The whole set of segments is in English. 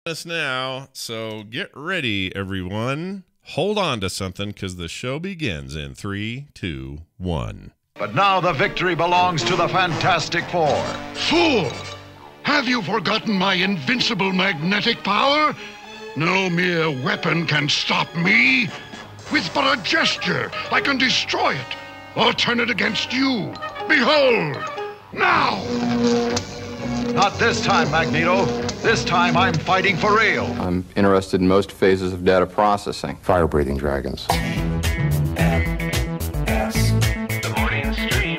Us now, so get ready, everyone. Hold on to something, because the show begins in 3, 2, 1. But now the victory belongs to the Fantastic Four. Fool! Have you forgotten my invincible magnetic power? No mere weapon can stop me. With but a gesture, I can destroy it or turn it against you. Behold! Now! Not this time, Magneto. This time I'm fighting for real. I'm interested in most phases of data processing. Fire-breathing dragons. The morning stream.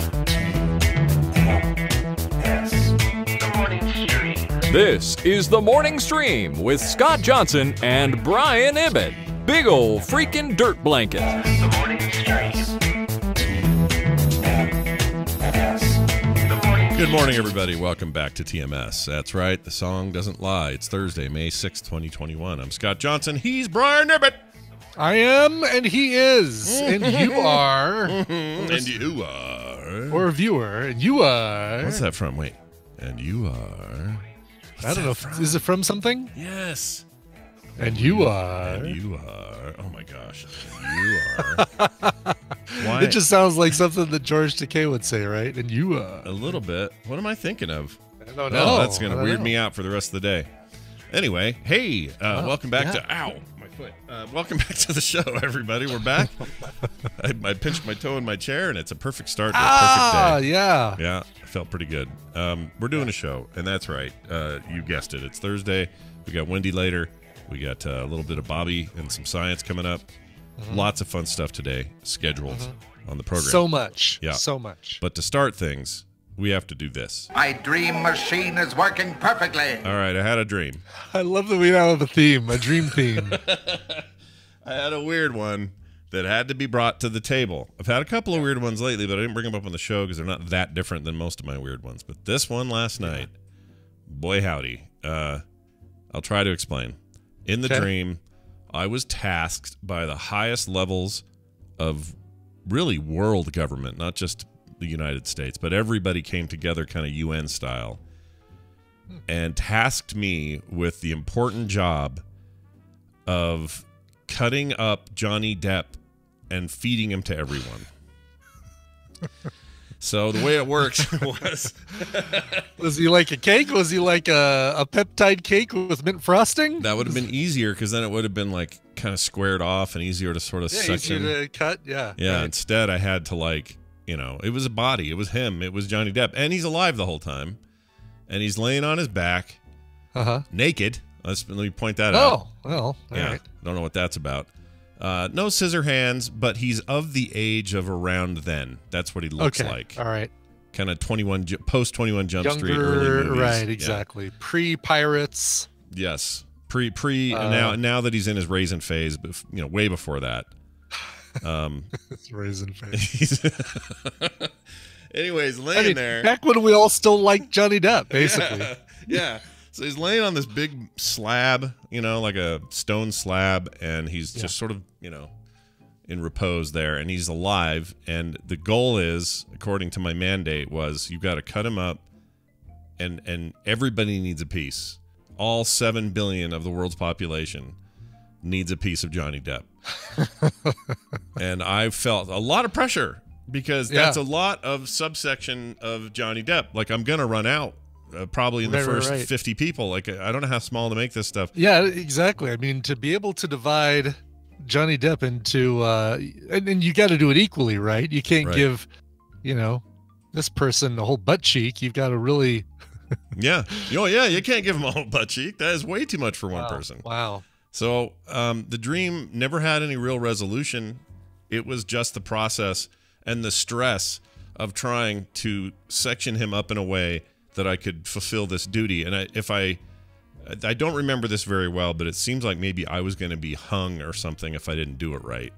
The morning stream. This is The Morning Stream with Scott Johnson and Brian Ibbett. Big ol' freaking dirt blanket. The morning stream. Good morning, everybody. Welcome back to TMS. That's right. The song doesn't lie. It's Thursday, May 6th, 2021. I'm Scott Johnson. He's Brian Ibbett. I am, and he is, and you are. And you are. Or a viewer, and you are. What's that from? Wait. And you are. I don't know. Is it from something? Yes. And you are. And you are. Oh, my gosh. And you are. Why? It just sounds like something that George Takei would say, right? And you are. A little bit. What am I thinking of? I don't know. Oh, that's going to weird me out for the rest of the day. Anyway, hey, welcome back to... Ow, my foot. Welcome back to the show, everybody. We're back. I pinched my toe in my chair, and it's a perfect start to a perfect day. Yeah. Yeah, I felt pretty good. We're doing a show, and that's right. You guessed it. It's Thursday. We got Wendy later. We got a little bit of Bobby and some science coming up. Lots of fun stuff today scheduled on the program. So much. Yeah. So much. But to start things, we have to do this. My dream machine is working perfectly. All right, I had a dream. I love that we now have a theme, a dream theme. I had a weird one that had to be brought to the table. I've had a couple of weird ones lately, but I didn't bring them up on the show because they're not that different than most of my weird ones. But this one last night, boy howdy. I'll try to explain. In the dream, I was tasked by the highest levels of really world government, not just the United States, but everybody came together kind of UN style and tasked me with the important job of cutting up Johnny Depp and feeding him to everyone. So the way it works was... Was he like a cake? Was he like a peptide cake with mint frosting? That would have been easier because then it would have been like kind of squared off and easier to sort of section. Easier to cut, yeah. Yeah, right. Instead I had to it was a body. It was him. It was Johnny Depp. And he's alive the whole time. And he's laying on his back, naked. Let me point that out. Oh, well, all right. Don't know what that's about. No scissor hands, but he's of the age of around then. That's what he looks like. All right. Kind of post 21 Jump Street early movies. Right, exactly. Yeah. Pre-Pirates. Yes. Now that he's in his raisin phase, but way before that. It's raisin phase. Anyways, laying there. Back when we all still liked Johnny Depp, basically. Yeah. So he's laying on this big slab, like a stone slab, and he's just sort of, in repose there, and he's alive. And the goal is, according to my mandate, was you've got to cut him up, and everybody needs a piece. All 7 billion of the world's population needs a piece of Johnny Depp. And I felt a lot of pressure because that's a lot of subsection of Johnny Depp. Like, I'm going to run out. Probably in the first 50 people. Like, I don't know how small to make this stuff. Yeah, exactly. I mean, to be able to divide Johnny Depp into, and you got to do it equally, right? You can't give, this person a whole butt cheek. You've got to really. Yeah. Oh, yeah. You can't give him a whole butt cheek. That is way too much for one person. Wow. So the dream never had any real resolution. It was just the process and the stress of trying to section him up in a way that I could fulfill this duty. And I don't remember this very well, but it seems like maybe I was going to be hung or something if I didn't do it right.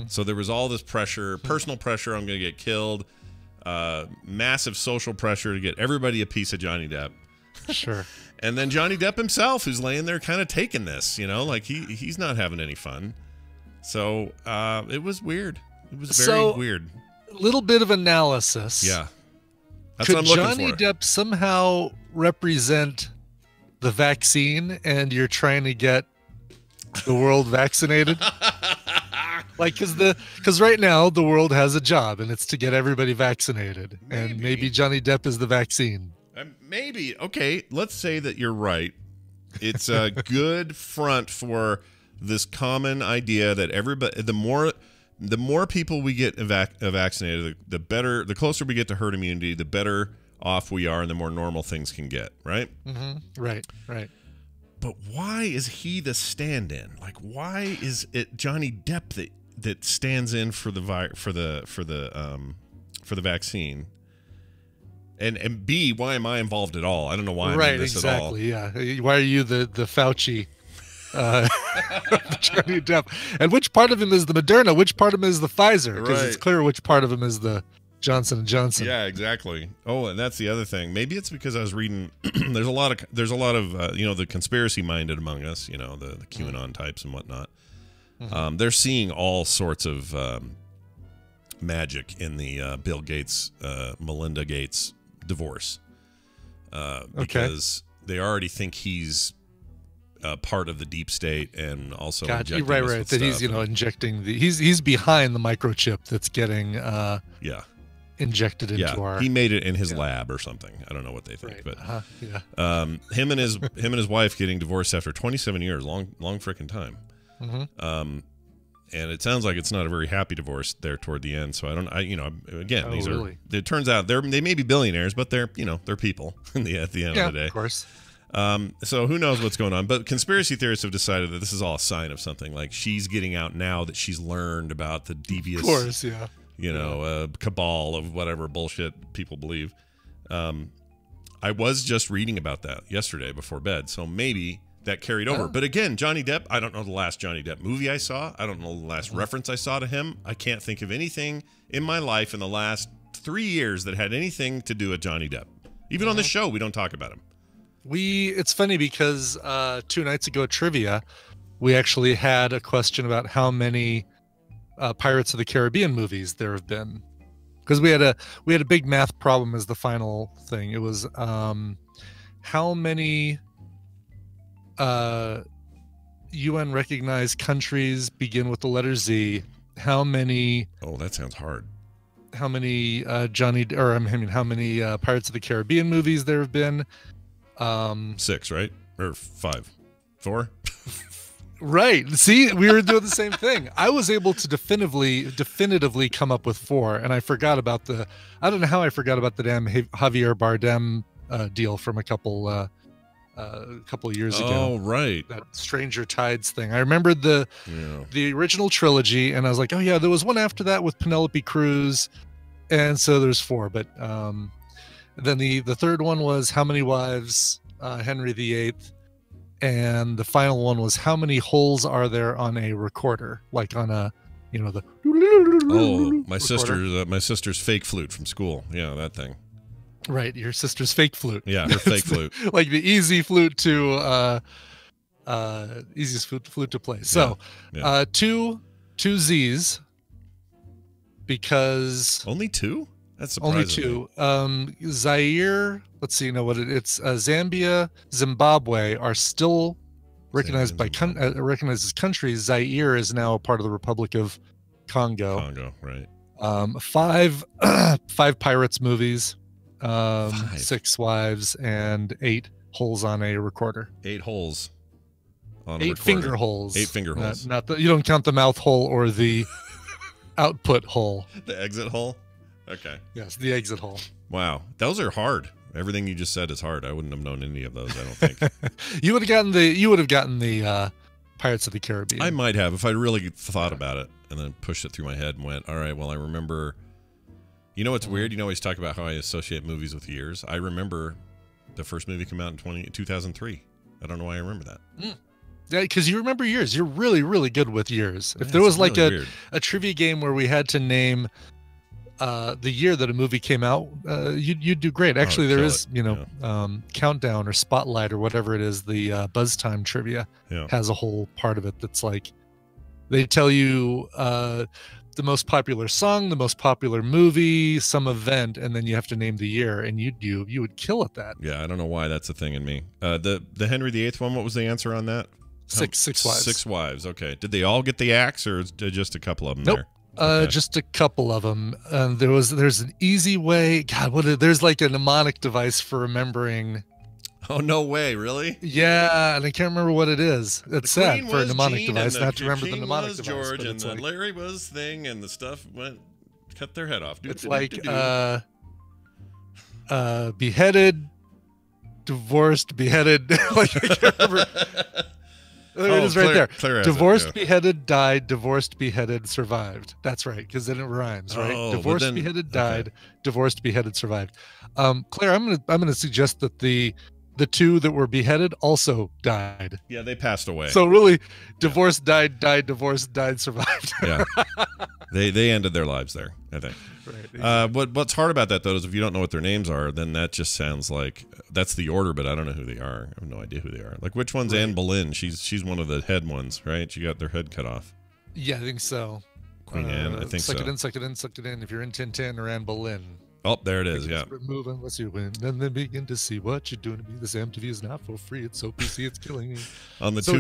So there was all this pressure, personal pressure, I'm going to get killed, massive social pressure to get everybody a piece of Johnny Depp. Sure. And then Johnny Depp himself, who's laying there kind of taking this, like he's not having any fun. So it was weird. It was very weird. A little bit of analysis. Yeah. That's Could what I'm looking Johnny for. Depp somehow represent the vaccine and you're trying to get the world vaccinated? Like, because right now the world has a job and it's to get everybody vaccinated, and maybe Johnny Depp is the vaccine. Maybe. Okay, let's say that you're right. It's a good front for this common idea that everybody, the more people we get vaccinated, the better, the closer we get to herd immunity, the better off we are, and the more normal things can get. Right. Mm-hmm. Right. But why is he the stand-in? Like, why is it Johnny Depp that stands in for the vaccine? And B, why am I involved at all? I don't know why I'm in this at all. Right, exactly, yeah. Why are you the Fauci, Johnny Depp? And which part of him is the Moderna? Which part of him is the Pfizer? Because it's clear which part of him is the Johnson & Johnson. Yeah, exactly. Oh, and that's the other thing. Maybe it's because I was reading. there's a lot of the conspiracy minded among us. You know, the QAnon types and whatnot. Mm-hmm. They're seeing all sorts of magic in the Bill Gates, Melinda Gates divorce, because they already think he's part of the deep state and also injecting right. That stuff. He's injecting he's behind the microchip that's getting injected into our. He made it in his lab or something. I don't know what they think, but him and his wife getting divorced after 27 years, long freaking time. Mm-hmm. And it sounds like it's not a very happy divorce there toward the end. So it turns out they may be billionaires, but they're people at the end of the day. Of course. So who knows what's going on? But conspiracy theorists have decided that this is all a sign of something. Like, she's getting out now that she's learned about the devious, of course, cabal of whatever bullshit people believe. I was just reading about that yesterday before bed, so maybe that carried over. But again, Johnny Depp, I don't know the last Johnny Depp movie I saw. I don't know the last reference I saw to him. I can't think of anything in my life in the last 3 years that had anything to do with Johnny Depp. Even on the show, we don't talk about him. It's funny because 2 nights ago at trivia, we actually had a question about how many Pirates of the Caribbean movies there have been. Because we had a big math problem as the final thing. It was how many UN recognized countries begin with the letter Z? How many? Oh, that sounds hard. How many how many Pirates of the Caribbean movies there have been? 6, right? Or 5? 4? Right. See, we were doing the same thing. I was able to definitively come up with 4, and I forgot about I don't know how I forgot about the damn Javier Bardem deal from a couple of years ago. Oh, right. That Stranger Tides thing. I remembered the original trilogy, and I was like, oh yeah, there was one after that with Penelope Cruz, and so there's 4. But then the third one was how many wives Henry VIII, and the final one was how many holes are there on a recorder, like on a the. Oh, my sister's fake flute from school. Yeah, that thing. Right, your sister's fake flute. Yeah, her fake flute. Like the easy flute to easiest flute to play. So, two Z's, because only 2? That's surprising. Only 2. Zaire, let's see, it's Zambia, Zimbabwe are still recognized recognized as countries. Zaire is now a part of the Republic of Congo. Right. 5 Pirates movies. 6 wives and 8 holes on a recorder. 8 holes on a 8 recorder. finger holes. 8 finger holes. Not you don't count the mouth hole or the output hole. The exit hole? Okay. Yes, the exit hole. Wow. Those are hard. Everything you just said is hard. I wouldn't have known any of those, I don't think. You would have gotten the Pirates of the Caribbean. I might have if I really thought about it and then pushed it through my head and went, all right, well, I remember. You know what's weird? You know, I always talk about how I associate movies with years. I remember the first movie came out in 2003. I don't know why I remember that. Yeah, because you remember years. You're really, really good with years. If there was like a trivia game where we had to name the year that a movie came out, you'd do great. Actually, there is, Countdown or Spotlight or whatever it is, the Buzz Time trivia has a whole part of it that's like, they tell you the most popular song, the most popular movie, some event, and then you have to name the year, and you would kill at that. Yeah, I don't know why that's a thing in me. The Henry VIII one, what was the answer on that? Six wives. 6 wives. Okay. Did they all get the axe, or just a couple of them Nope. there? Okay. Just a couple of them. There's an easy way. God, there's like a mnemonic device for remembering. Oh, no way, really? Yeah, and I can't remember what it is. It's sad Queen for a was mnemonic Jean, device and not to remember the King mnemonic was device. George, but and it's the like, Larry was thing, and the stuff cut their head off. it's like beheaded, divorced, beheaded. Like, I can't remember. There it is right there. Claire has it, Divorced, yeah. beheaded, died, divorced, beheaded, survived. That's right, because then it rhymes, right? Oh, but Divorced, then- beheaded, okay. died. Divorced, beheaded, survived. Claire, I'm gonna suggest that the two that were beheaded also died. Yeah, they passed away. So really, divorced, died, divorced, died, survived. yeah, they ended their lives there, I think. Right. What's hard about that though is if you don't know what their names are, then that just sounds like that's the order, but I don't know who they are. I have no idea who they are. Like which one's Anne Boleyn? She's one of the head ones, right? She got their head cut off. Yeah, I think so. Queen Anne, I think suck so. it in, suck it in, suck it in. If you're in Tintin or Anne Boleyn. Oh, there it is. Yeah. Move unless you win. Then they begin to see what you're doing to me. This MTV is not for free. It's so PC, it's killing me. On the So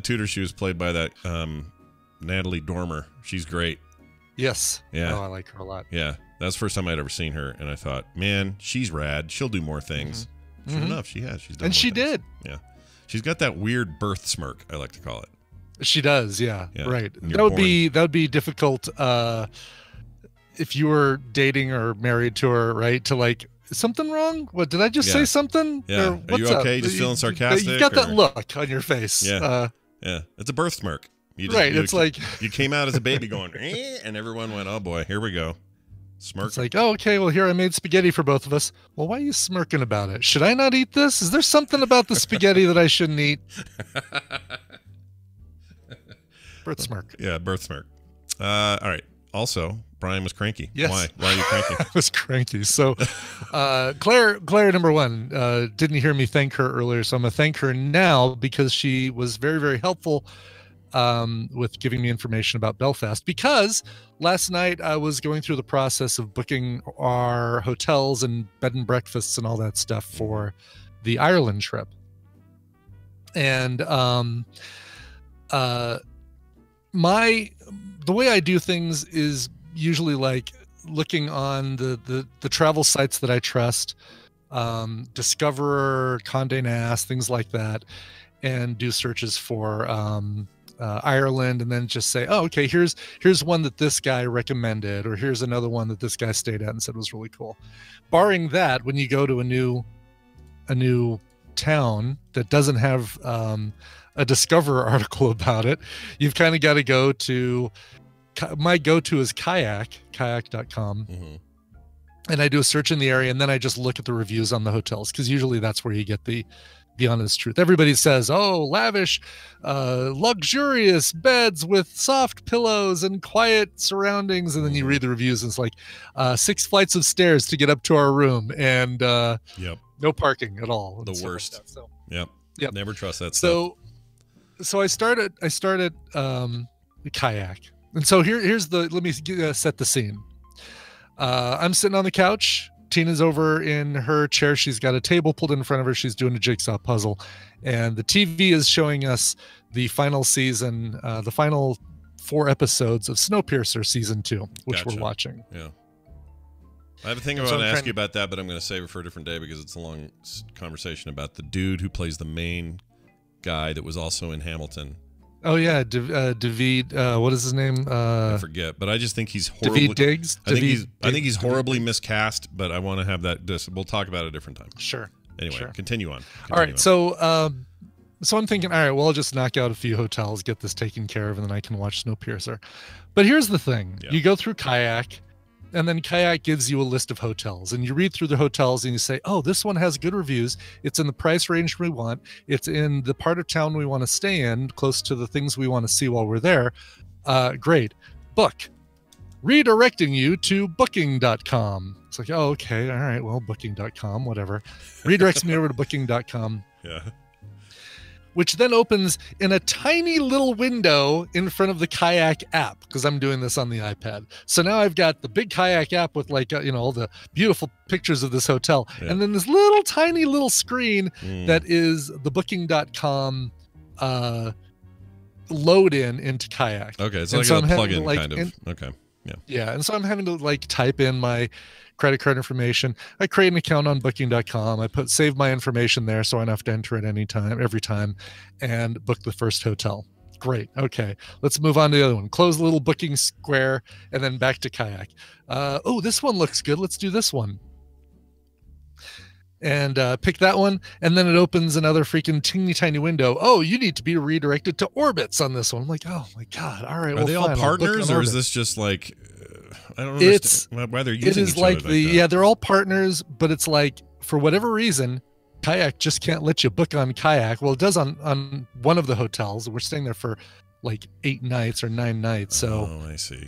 Tudors, she was played by that Natalie Dormer. She's great. Yes. Yeah. Oh, I like her a lot. Yeah, that's the first time I'd ever seen her, and I thought, man, she's rad. She'll do more things. Sure enough, she has. She's done And more she things. did. Yeah, she's got that weird birth smirk, I like to call it. She does. Yeah. Yeah, Right. when you're That would be difficult if you were dating or married to her, right? To like, is something wrong? What did I just Yeah. say? Something? Yeah. Or Are what's you up? okay? Just feeling sarcastic, You've got that or- look on your face. Yeah. Yeah, it's a birth smirk. You Right, it's like- you came out as a baby going, and everyone went, oh boy, here we go. Smirk. It's like, oh, okay, well, here I made spaghetti for both of us. Well, why are you smirking about it? Should I not eat this? Is there something about the spaghetti that I shouldn't eat? Birth smirk. Yeah, birth smirk. All right. Also, Brian was cranky. Yes. Why? Why are you cranky? I was cranky. So, Claire, number one, didn't hear me thank her earlier, so I'm gonna thank her now because she was very, very helpful with giving me information about Belfast. Because last night I was going through the process of booking our hotels and bed and breakfasts and all that stuff for the Ireland trip, and the way I do things is usually like looking on the travel sites that I trust, Discoverer, Condé Nast, things like that, and do searches for Ireland, and then just say, oh, okay, here's one that this guy recommended, or here's another one that this guy stayed at and said was really cool. Barring that, when you go to a new town that doesn't have a Discoverer article about it, you've kind of got to go to, my go-to is kayak.com. And I do a search in the area, and then I just look at the reviews on the hotels, because usually that's where you get the honest truth. Everybody says, oh, lavish, luxurious beds with soft pillows and quiet surroundings, and then you read the reviews and it's like 6 flights of stairs to get up to our room, and Yep. no parking at all. and The stuff like worst. that. So, Yep. Never trust that stuff. so I started kayak, and so here's let me set the scene. I'm sitting on the couch. Tina's over in her chair. She's got a table pulled in front of her. She's doing a jigsaw puzzle, and the TV is showing us the final season, the final 4 episodes of Snowpiercer season 2, which Gotcha. we're watching. Yeah. I have a thing I So want to I'm ask trying- you about that, but I'm going to save it for a different day because it's a long conversation about the dude who plays the main guy that was also in Hamilton. Oh yeah, David. What is his name? I forget, but I just think he's horribly. David Diggs. I think he's horribly miscast, but I want to have that. We'll talk about it a different time. Sure. Anyway, Sure. continue on. All right, so I'm thinking, all right, well, I'll just knock out a few hotels, get this taken care of, and then I can watch Snowpiercer. But here's the thing: you go through Kayak, and then Kayak gives you a list of hotels, and you read through the hotels, and you say, oh, this one has good reviews. It's in the price range we want. It's in the part of town we want to stay in, close to the things we want to see while we're there. Great. Book. Redirecting you to booking.com. It's like, oh, okay. All right. Well, booking.com, whatever. Redirects me over to booking.com. Yeah. which then opens in a tiny little window in front of the Kayak app, because I'm doing this on the iPad. So now I've got the big Kayak app with like, all the beautiful pictures of this hotel. Yeah. And then this little tiny little screen that is the booking.com load into Kayak. Okay, it's And like so a I'm having plug-in to, like, kind of. Okay, yeah. Yeah, and so I'm having to like type in my credit card information. I create an account on booking.com. I save my information there so I don't have to enter it every time, and book the first hotel. Great. Okay, let's move on to the other one. Close the little booking square and then back to Kayak. Oh, this one looks good. Let's do this one. And pick that one, and then it opens another freaking teeny tiny window. Oh, you need to be redirected to Orbitz on this one. I'm like, oh my god! All right, Are they all fine, I'll book partners, on or is Orbitz. this just like I don't It's- understand why they're using It is each like other the that? they're all partners, but it's like for whatever reason, Kayak just can't let you book on Kayak. Well, it does on one of the hotels. We're staying there for like 8 nights or 9 nights. So Oh, I see.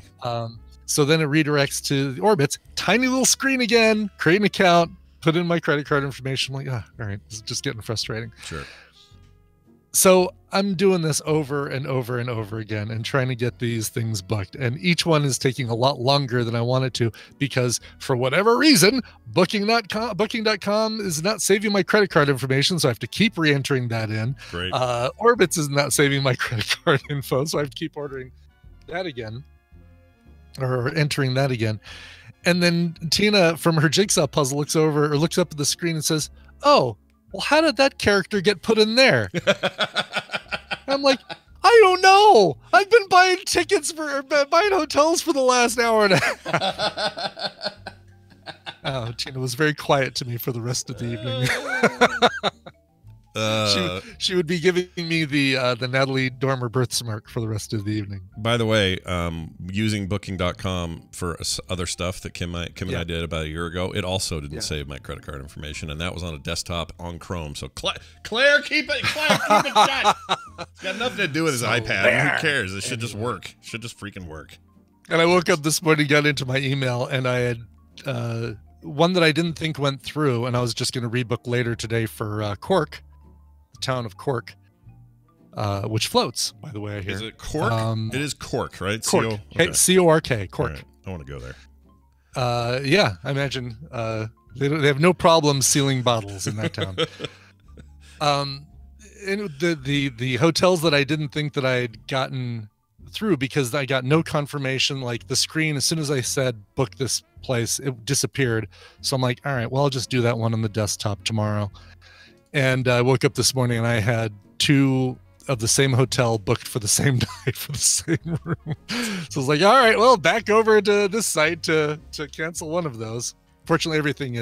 so then it redirects to the Orbitz. Tiny little screen again. Create an account. Put in my credit card information. I'm like, all right, this is just getting frustrating. Sure. So I'm doing this over and over and over again and trying to get these things booked. And each one is taking a lot longer than I wanted to, because for whatever reason, booking.com is not saving my credit card information. So I have to keep re-entering that in. Great. Orbitz is not saving my credit card info. So I have to keep ordering that again, or entering that again. And then Tina from her jigsaw puzzle looks up at the screen and says, oh, well, how did that character get put in there? I'm like, I don't know. I've been buying hotels for the last hour and a half. Oh, Tina was very quiet to me for the rest of the evening. She would be giving me the Natalie Dormer birth smirk for the rest of the evening. By the way, using booking.com for other stuff that Kim and I did about a year ago, it also didn't save my credit card information, and that was on a desktop on Chrome. So Claire, keep it shut. It's got nothing to do with his iPad. Who cares? It should just work. It should just freaking work. And I woke up this morning, got into my email, and I had one that I didn't think went through, and I was just going to rebook later today for Cork, the town of Cork, which floats, by the way, I hear. Is it Cork? It is Cork, right? Cork. Okay. C-O-R-K, Cork. Right. I want to go there. Yeah, I imagine they have no problem sealing bottles in that town. And the hotels that I didn't think that I had gotten through, because I got no confirmation, like the screen, as soon as I said book this place, it disappeared. So I'm like, all right, well, I'll just do that one on the desktop tomorrow. And I woke up this morning and I had 2 of the same hotel booked for the same night for the same room. So I was like, all right, well, back over to this site to cancel one of those. Fortunately, everything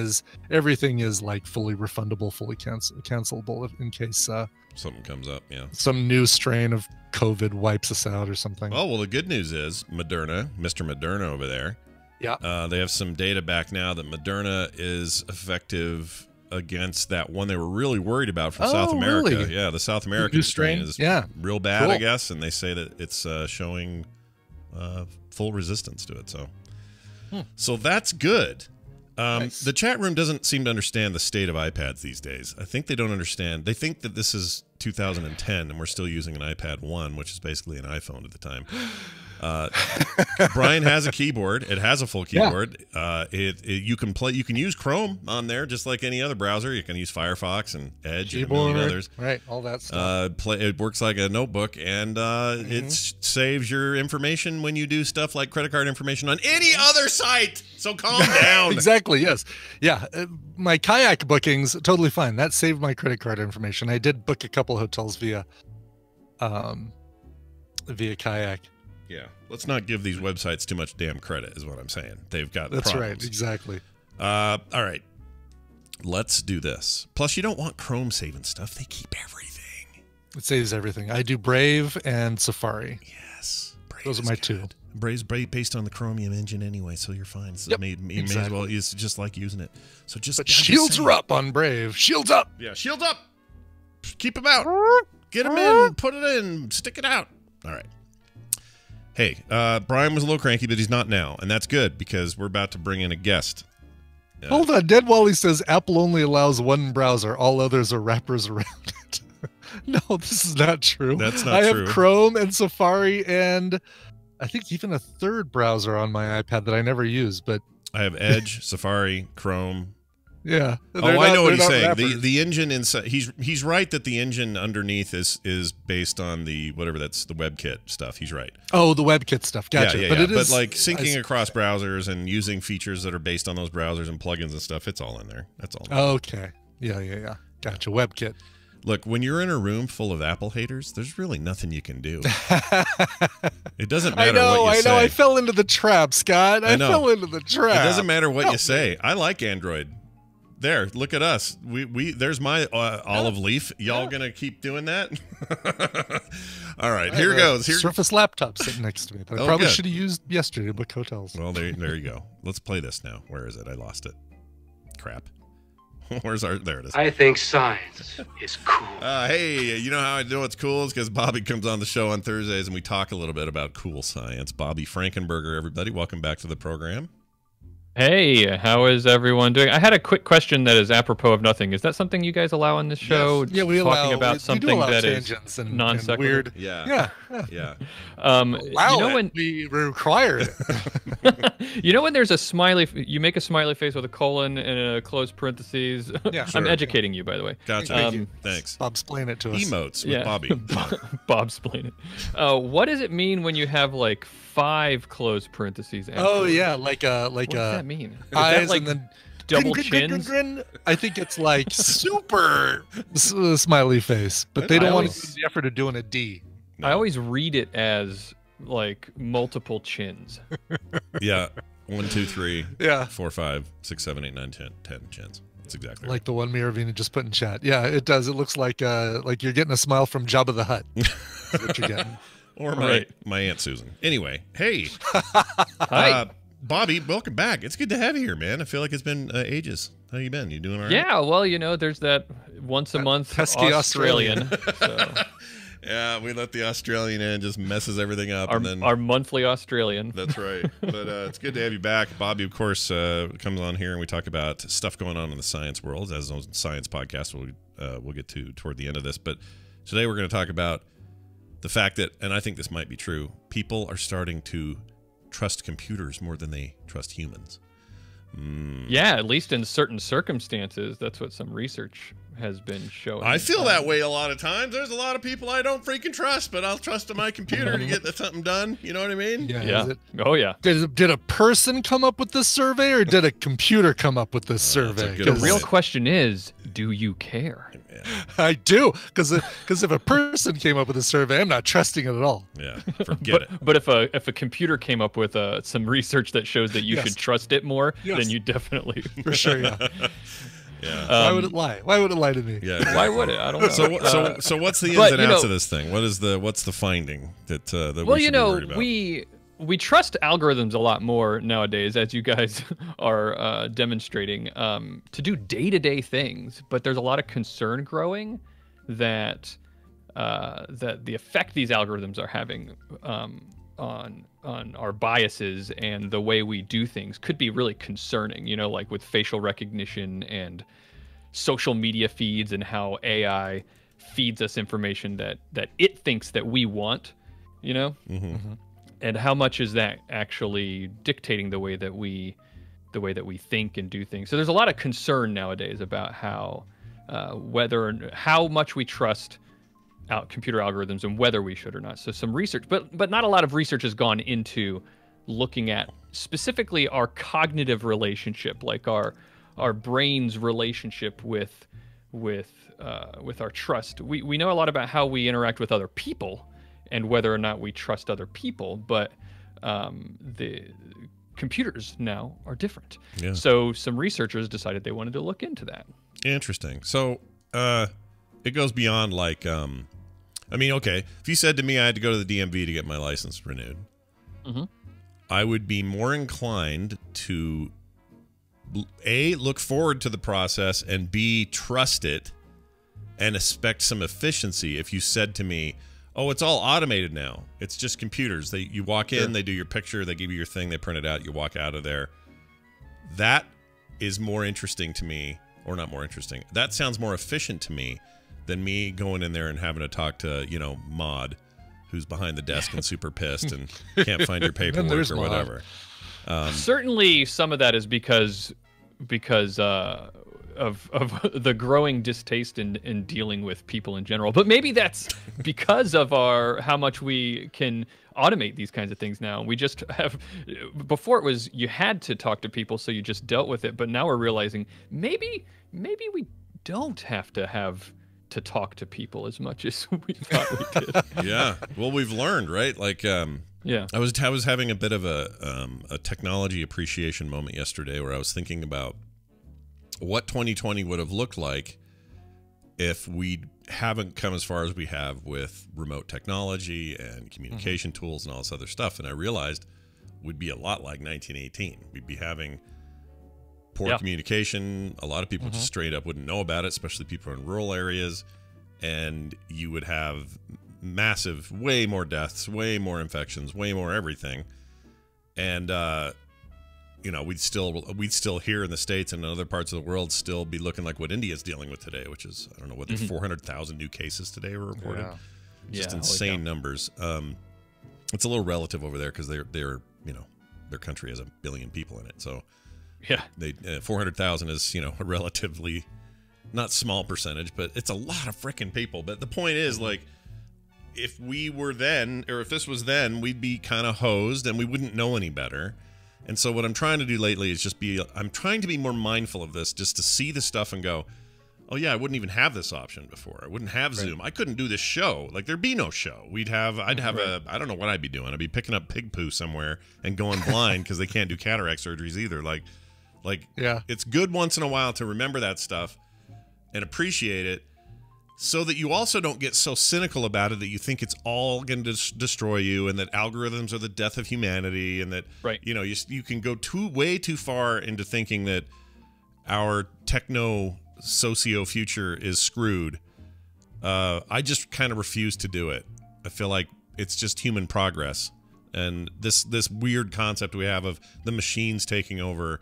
is like fully refundable, fully cancelable in case something comes up. Yeah, some new strain of COVID wipes us out or something. Oh, well, the good news is Moderna, Mr. Moderna over there. Yeah. They have some data back now that Moderna is effective against that one they were really worried about from South America. Really? Yeah, the South American New strain is real bad, Cool. I guess, and they say that it's showing full resistance to it. So that's good. Nice. The chat room doesn't seem to understand the state of iPads these days. I think they don't understand. They think that this is 2010 and we're still using an iPad 1, which is basically an iPhone at the time. Brian has a keyboard. It has a full keyboard. You can use Chrome on there just like any other browser. You can use Firefox and Edge and a million others. Right, all that stuff. It works like a notebook, and it saves your information when you do stuff like credit card information on any other site. So calm down. Exactly. Yes. Yeah. My Kayak bookings totally fine. That saved my credit card information. I did book a couple hotels via Kayak. Yeah. Let's not give these websites too much damn credit, is what I'm saying. They've got That's problems. right. Exactly. All right. Let's do this. Plus, you don't want Chrome saving stuff. They keep everything. It saves everything. I do Brave and Safari. Yes. Brave Those are is my good. 2. Brave's based on the Chromium engine anyway, so you're fine. So Yep, you may as exactly. well. It's just like using it. So just. But I'm just shields saying. are up on Brave. Shields up. Yeah, shields up. Keep them out. Get them in. Put it in. Stick it out. All right. Hey, Brian was a little cranky, but he's not now, and that's good because we're about to bring in a guest. Hold on. Dead Wally says Apple only allows one browser. All others are wrappers around it. No, this is not true. That's not I true. have Chrome and Safari and I think even a third browser on my iPad that I never use, but I have Edge, Safari, Chrome. yeah. Oh, I know what he's saying. The engine inside. He's right that the engine underneath is based on the whatever that's the WebKit stuff. He's right. Oh, the WebKit stuff. Gotcha. Yeah, but it but is like syncing across browsers and using features that are based on those browsers and plugins and stuff. It's all in there. That's all. Okay. Yeah. Gotcha. WebKit. Look, when you're in a room full of Apple haters, there's really nothing you can do. It doesn't matter what you say. I fell into the trap, Scott. I know. fell into the trap. It doesn't matter what you say. I like Android. There, look at us. We there's my olive leaf. Y'all gonna keep doing that? All right, here goes. Here. Surface laptop sitting next to me that I Oh, probably good. should have used yesterday to book hotels. Well, there you go. Let's play this now. Where is it? I lost it. Crap. Where's our? There it is. I think science is cool. Hey, you know how I know it's cool? It's because Bobby comes on the show on Thursdays and we talk a little bit about cool science. Bobby Frankenberger, everybody, welcome back to the program. Hey, how is everyone doing? I had a quick question that is apropos of nothing. Is that something you guys allow on this show? Yeah, we talking allow about we something do allow that is tangents and non and sequitur. weird. Yeah. Yeah. You know when we require it. you know when there's a smiley, you make a smiley face with a colon and a closed parentheses. Yeah, I'm sure. educating you, by the way. Gotcha. Thanks. Bob, explain it to us. Emotes with Yeah. Bobby. Bob, explain it. What does it mean when you have like 5 closed parentheses? Oh afterwards? yeah, like What does that mean? Is that eyes like and then double grin, grin, chins? grin, grin. I think it's like super smiley face, but they I don't want always- to do the effort of doing a D. I always read it as like multiple chins. Yeah. 1, 2, 3, Yeah. 4, 5, 6, 7, 8, 9, 10 chins. That's exactly Like the one Miravina just put in chat. Yeah, it does. It looks like you're getting a smile from Jabba the Hutt. That's what you're getting. Or Right. my Aunt Susan. Anyway, hey, Hi. Bobby, welcome back. It's good to have you here, man. I feel like it's been ages. How you been? You doing all right? Yeah, well, there's that once a month pesky Australian. So Yeah, we let the Australian in, just messes everything up, our, and then our monthly Australian. that's right. But it's good to have you back. Bobby, of course, comes on here and we talk about stuff going on in the science world, as a science podcast we'll get to toward the end of this. But today we're going to talk about the fact that, and I think this might be true, people are starting to trust computers more than they trust humans. Yeah, at least in certain circumstances, that's what some research has been showing. I feel that way a lot of times. There's a lot of people I don't freaking trust, but I'll trust my computer to get something done. You know what I mean? Yeah. Is it- Oh yeah. Did a person come up with this survey, or did a computer come up with this survey? good The 'Cause real point. question is, do you care? I do, because if a person came up with a survey, I'm not trusting it at all. Yeah, forget it. But if a computer came up with some research that shows that you Yes. should trust it more, Yes. then you definitely. For sure, yeah. Yeah. Why would it lie? Why would it lie to me? Yeah. Why would it? I don't know. So what's the ins but, and you outs know- of this thing? What's the finding that Well, we should be worried about? we trust algorithms a lot more nowadays, as you guys are demonstrating, to do day-to-day things. But there's a lot of concern growing that the effect these algorithms are having on our biases and the way we do things could be really concerning. Like with facial recognition and social media feeds, and how AI feeds us information that it thinks that we want. And how much is that actually dictating the way that we think and do things? So there's a lot of concern nowadays about how how much we trust computer algorithms and whether we should or not. So some research, but not a lot of research has gone into looking at specifically our cognitive relationship, like our brain's relationship with our trust. We know a lot about how we interact with other people and whether or not we trust other people, but the computers now are different. Yeah. So some researchers decided they wanted to look into that. Interesting. So it goes beyond like okay, if you said to me I had to go to the DMV to get my license renewed, I would be more inclined to A, look forward to the process, and B, trust it and expect some efficiency. If you said to me, oh, it's all automated now, it's just computers, you walk in, they do your picture, they give you your thing, they print it out, you walk out of there, that is more interesting to me. Or not more interesting. That sounds more efficient to me than me going in there and having to talk to, Maud, who's behind the desk and super pissed and can't find your paperwork or whatever. Certainly, some of that is because of the growing distaste in dealing with people in general. But maybe that's because of how much we can automate these kinds of things now. We just have, before it was you had to talk to people, so you just dealt with it. But now we're realizing maybe we don't have to talk to people as much as we thought we did. Yeah. Well, we've learned, right? Like, yeah. I was having a bit of a technology appreciation moment yesterday where I was thinking about what 2020 would have looked like if we haven't come as far as we have with remote technology and communication tools and all this other stuff. And I realized we'd be a lot like 1918. We'd be having poor communication. A lot of people just straight up wouldn't know about it, especially people in rural areas. And you would have massive, way more deaths, way more infections, way more everything. And, we'd still here in the States and in other parts of the world still be looking like what India's dealing with today, which is, I don't know, what, 400,000 new cases today were reported. Yeah. Just insane numbers. It's a little relative over there because they're their country has 1 billion people in it. So yeah, 400,000 is, a relatively not small percentage, but it's a lot of freaking people. But the point is, like, if we were then, or if this was then, we'd be kind of hosed and we wouldn't know any better. And so what I'm trying to do lately is I'm trying to be more mindful of this, just to see the stuff and go, oh yeah, I wouldn't even have this option before. I wouldn't have Zoom. I couldn't do this show. Like, there'd be no show. I'd have I don't know what I'd be doing. I'd be picking up pig poo somewhere and going blind because they can't do cataract surgeries either. Like, it's good once in a while to remember that stuff and appreciate it, so that you also don't get so cynical about it that you think it's all going to destroy you and that algorithms are the death of humanity and that, you can go way too far into thinking that our techno-socio future is screwed. I just kind of refuse to do it. I feel like it's just human progress. And this weird concept we have of the machines taking over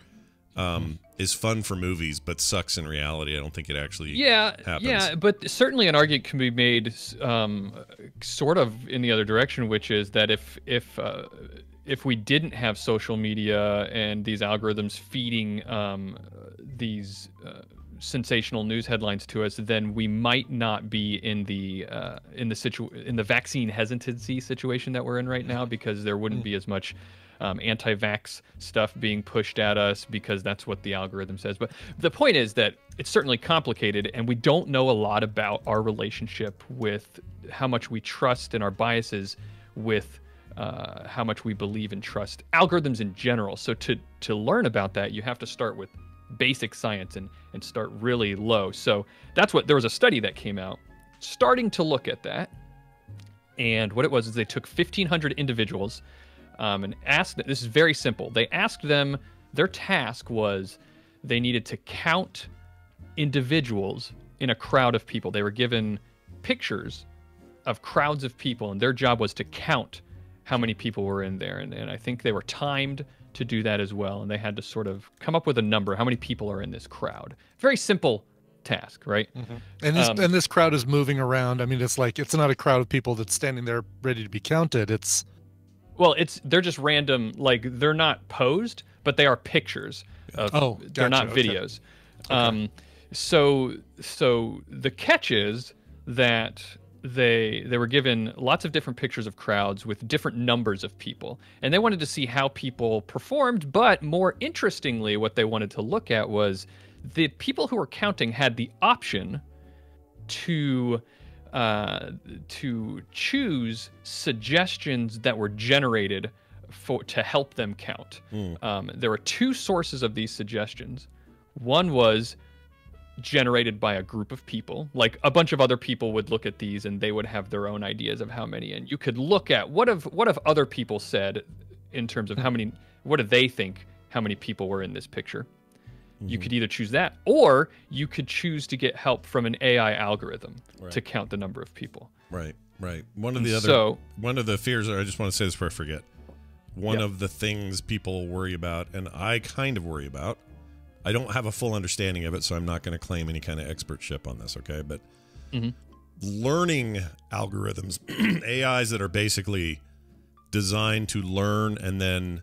is fun for movies, but sucks in reality. I don't think it actually happens. Yeah, but certainly an argument can be made sort of in the other direction, which is that if we didn't have social media and these algorithms feeding these sensational news headlines to us, then we might not be in the vaccine hesitancy situation that we're in right now, because there wouldn't be as much anti-vax stuff being pushed at us, because that's what the algorithm says. But the point is that it's certainly complicated, and we don't know a lot about our relationship with how much we trust and our biases with how much we believe and trust algorithms in general. So to learn about that, you have to start with basic science and start really low. So there was a study that came out starting to look at that. And what it was is they took 1,500 individuals and asked, this is very simple. They asked them, their task was they needed to count individuals in a crowd of people. They were given pictures of crowds of people, and their job was to count how many people were in there. And I think they were timed to do that as well. And they had to sort of come up with a number. How many people are in this crowd? Very simple task, right? And this crowd is moving around. I mean, it's not a crowd of people that's standing there ready to be counted. They're just random, like, they're not posed, but they are pictures of, they're not videos. Okay. So the catch is that they were given lots of different pictures of crowds with different numbers of people, and they wanted to see how people performed. But more interestingly, what they wanted to look at was the people who were counting had the option to choose suggestions that were generated to help them count. There were two sources of these suggestions. One was generated by a group of people, like a bunch of other people would look at these and they would have their own ideas of how many, and you could look at what have other people said in terms of what do they think how many people were in this picture. You could either choose that, or you could choose to get help from an AI algorithm to count the number of people. Right. One of the fears, I just want to say this before I forget. One of the things people worry about, and I kind of worry about, I don't have a full understanding of it, so I'm not going to claim any kind of expertship on this, okay? But learning algorithms, AIs that are basically designed to learn and then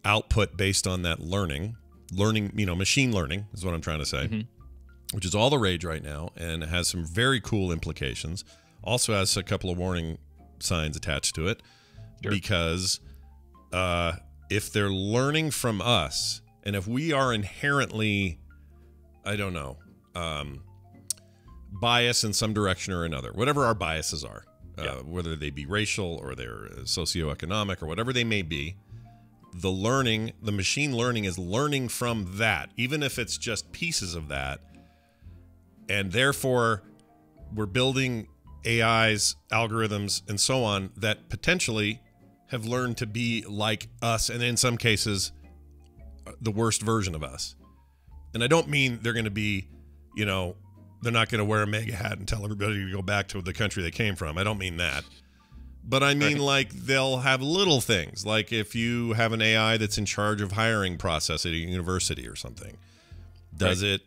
output based on that learning, machine learning is what I'm trying to say, which is all the rage right now, and it has some very cool implications. Also has a couple of warning signs attached to it, because if they're learning from us, and if we are inherently, bias in some direction or another, whatever our biases are, whether they be racial or they're socioeconomic or whatever they may be, the machine learning is learning from that, even if it's just pieces of that. And therefore, we're building AIs, algorithms, and so on that potentially have learned to be like us, and in some cases, the worst version of us. And I don't mean they're going to be, they're not going to wear a MAGA hat and tell everybody to go back to the country they came from. I don't mean that. But I mean, like, they'll have little things, like if you have an AI that's in charge of hiring process at a university or something, does it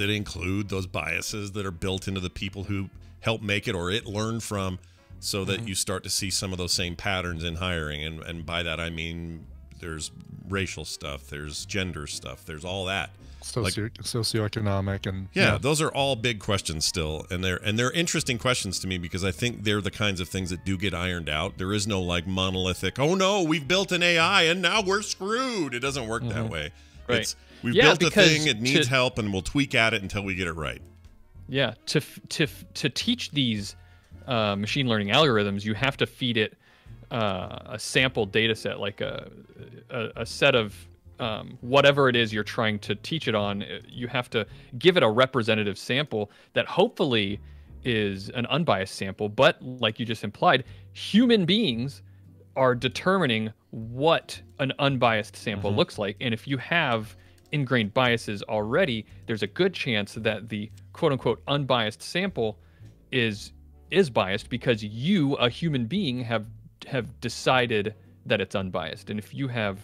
include those biases that are built into the people who help make it, or it learned from, so that you start to see some of those same patterns in hiring? And by that I mean there's racial stuff, there's gender stuff, there's all that. Socioeconomic and those are all big questions still, and they're interesting questions to me, because I think they're the kinds of things that do get ironed out. There is no like monolithic, oh no, we've built an AI and now we're screwed. It doesn't work that way. Right. We've built a thing, it needs help, and we'll tweak at it until we get it right. Yeah, to teach these machine learning algorithms, you have to feed it a sample data set, like a set of whatever it is you're trying to teach it on. You have to give it a representative sample that hopefully is an unbiased sample. But like you just implied, human beings are determining what an unbiased sample looks like. And if you have ingrained biases already, there's a good chance that the quote-unquote unbiased sample is biased, because you, a human being, have decided that it's unbiased. And if you have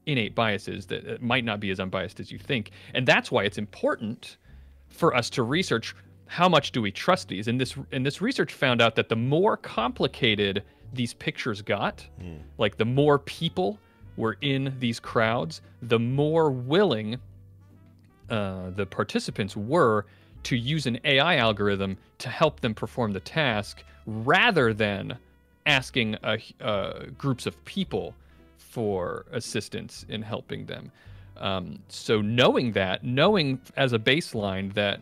innate biases, that it might not be as unbiased as you think. And that's why it's important for us to research how much do we trust these. And this research found out that the more complicated these pictures got, like the more people were in these crowds, the more willing the participants were to use an AI algorithm to help them perform the task, rather than asking groups of people for assistance in helping them. So knowing as a baseline that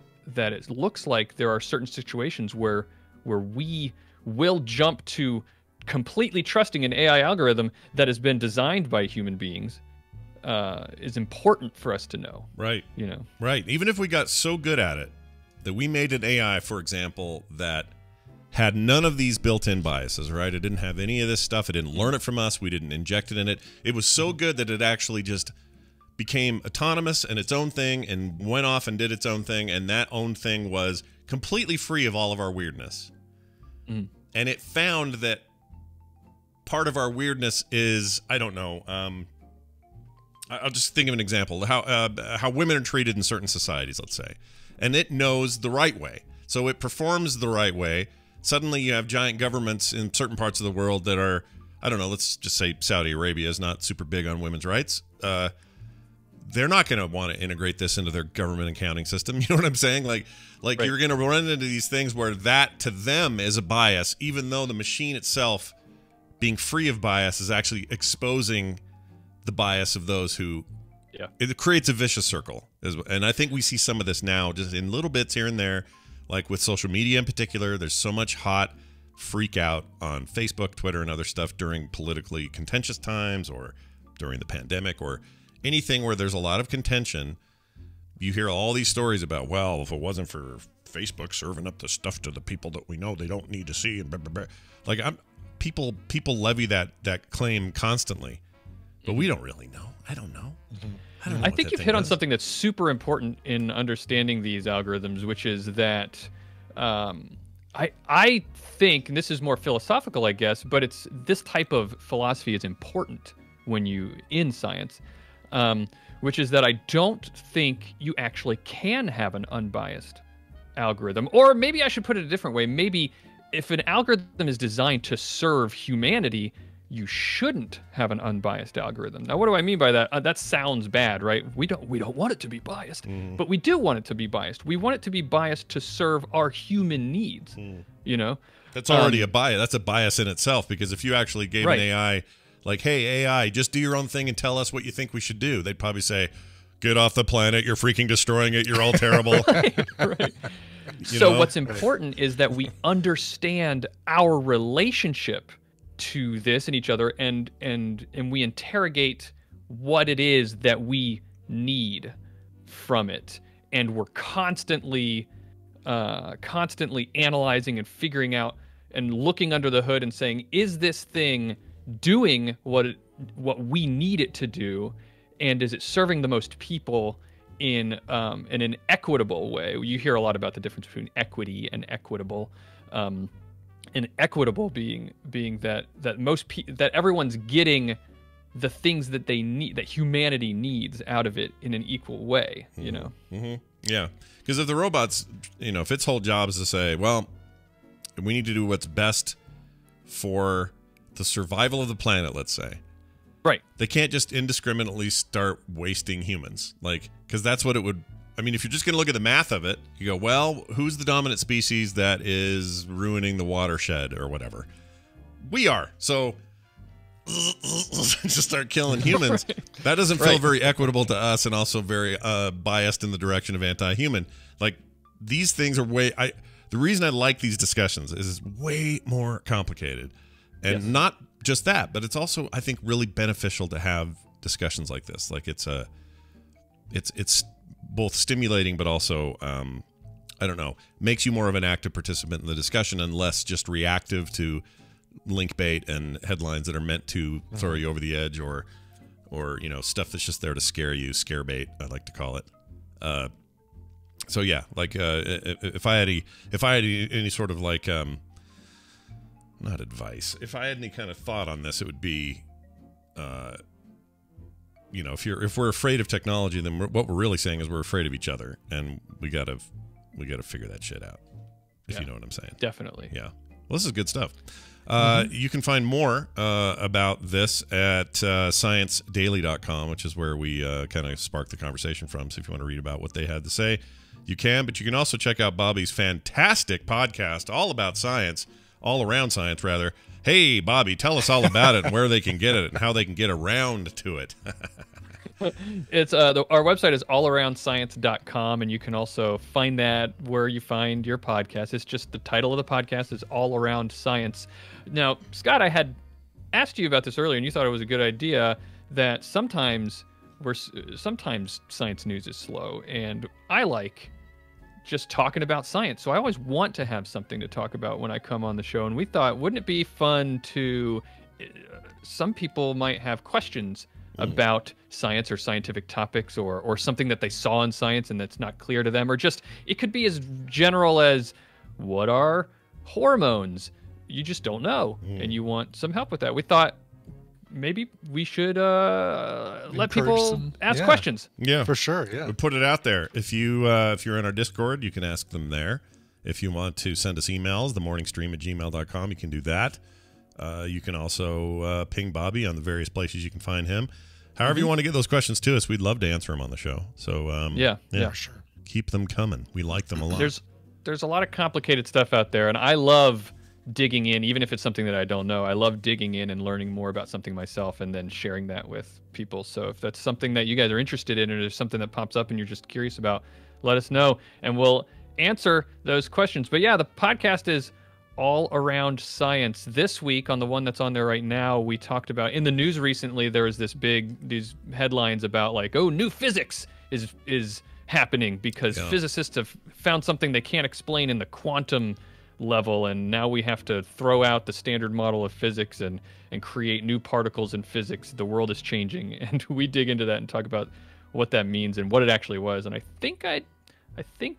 it looks like there are certain situations where we will jump to completely trusting an AI algorithm that has been designed by human beings is important for us to know. Right. Right. Even if we got so good at it that we made an AI, for example, that had none of these built-in biases, right? It didn't have any of this stuff. It didn't learn it from us. We didn't inject it in it. It was so good that it actually just became autonomous and its own thing and went off and did its own thing, and that own thing was completely free of all of our weirdness. And it found that part of our weirdness is, I don't know, I'll just think of an example, how women are treated in certain societies, let's say. And it knows the right way. So it performs the right way. Suddenly you have giant governments in certain parts of the world that are, I don't know, let's just say Saudi Arabia is not super big on women's rights. They're not going to want to integrate this into their government accounting system. You know what I'm saying? Like right. You're going to run into these things where that to them is a bias, even though the machine itself, being free of bias, is actually exposing the bias of those who... Yeah. It creates a vicious circle. And I think we see some of this now, just in little bits here and there. Like with social media in particular, there's so much hot freak out on Facebook, Twitter, and other stuff during politically contentious times, or during the pandemic, or anything where there's a lot of contention. You hear all these stories about, well, if it wasn't for Facebook serving up the stuff to the people that we know they don't need to see, and blah, blah, blah. Like people levy that claim constantly, but we don't really know. I don't know. I think you've hit on something that's super important in understanding these algorithms, which is that I think, and this is more philosophical, I guess, but it's this type of philosophy is important when you in science, which is that I don't think you actually can have an unbiased algorithm. Or maybe I should put it a different way. Maybe if an algorithm is designed to serve humanity, you shouldn't have an unbiased algorithm. Now, what do I mean by that? That sounds bad, right? We don't want it to be biased, but we do want it to be biased. We want it to be biased to serve our human needs. You know, that's already a bias. That's a bias in itself, because if you actually gave an AI, like, hey, AI, just do your own thing and tell us what you think we should do, they'd probably say, get off the planet. You're freaking destroying it. You're all terrible. Right. So what's important is that we understand our relationship to this and each other, and we interrogate what it is that we need from it, and we're constantly analyzing and figuring out and looking under the hood and saying, is this thing doing what we need it to do, and is it serving the most people in an equitable way? You hear a lot about the difference between equity and equitable. And equitable being that that everyone's getting the things that they need, that humanity needs out of it in an equal way, you know? Yeah. Because if the robots, if its whole job is to say, well, we need to do what's best for the survival of the planet, let's say. Right. They can't just indiscriminately start wasting humans. Like, because that's what it would... I mean, if you're just going to look at the math of it, you go, well, who's the dominant species that is ruining the watershed or whatever? We are. So just start killing humans. Right. That doesn't feel very equitable to us, and also very biased in the direction of anti-human. Like, these things are way... the reason I like these discussions is it's way more complicated. And not just that, but it's also, I think, really beneficial to have discussions like this. Like, it's both stimulating, but also, I don't know, makes you more of an active participant in the discussion and less just reactive to link bait and headlines that are meant to throw you over the edge, or stuff that's just there to scare you, scare bait, I like to call it. So yeah, like if I had any sort of like not advice, if I had any kind of thought on this, it would be if we're afraid of technology, then what we're really saying is we're afraid of each other, and we gotta figure that shit out. If you know what I'm saying. Definitely. Yeah. Well, this is good stuff. You can find more about this at ScienceDaily.com, which is where we kind of sparked the conversation from. So if you want to read about what they had to say, you can. But you can also check out Bobby's fantastic podcast, all about science, all around science, rather. Hey, Bobby, tell us all about it and where they can get it and how they can get around to it. It's our website is allaroundscience.com, and you can also find that where you find your podcast. It's just the title of the podcast is All Around Science. Now, Scott, I had asked you about this earlier, and you thought it was a good idea that sometimes science news is slow, and I like just talking about science. So I always want to have something to talk about when I come on the show. And we thought, wouldn't it be fun to, some people might have questions about science or scientific topics, or something that they saw in science and that's not clear to them, or just, it could be as general as, what are hormones? You just don't know, and you want some help with that. We thought maybe we should let people ask questions. Yeah, for sure. Yeah, we put it out there. If you're in our Discord, you can ask them there. If you want to send us emails, themorningstream@gmail.com, you can do that. You can also ping Bobby on the various places you can find him. However you want to get those questions to us, we'd love to answer them on the show. So yeah, for sure. Keep them coming. We like them a lot. There's a lot of complicated stuff out there, and I love digging in, even if it's something that I don't know. I love digging in and learning more about something myself, and then sharing that with people. So if that's something that you guys are interested in, or there's something that pops up and you're just curious about, let us know, and we'll answer those questions. But yeah, the podcast is All Around Science. This week, on the one that's on there right now, we talked about, in the news recently, there was these headlines about, like, oh, new physics is happening because physicists have found something they can't explain in the quantum level, and now we have to throw out the standard model of physics and create new particles in physics. The world is changing, and we dig into that and talk about what that means and what it actually was. And I think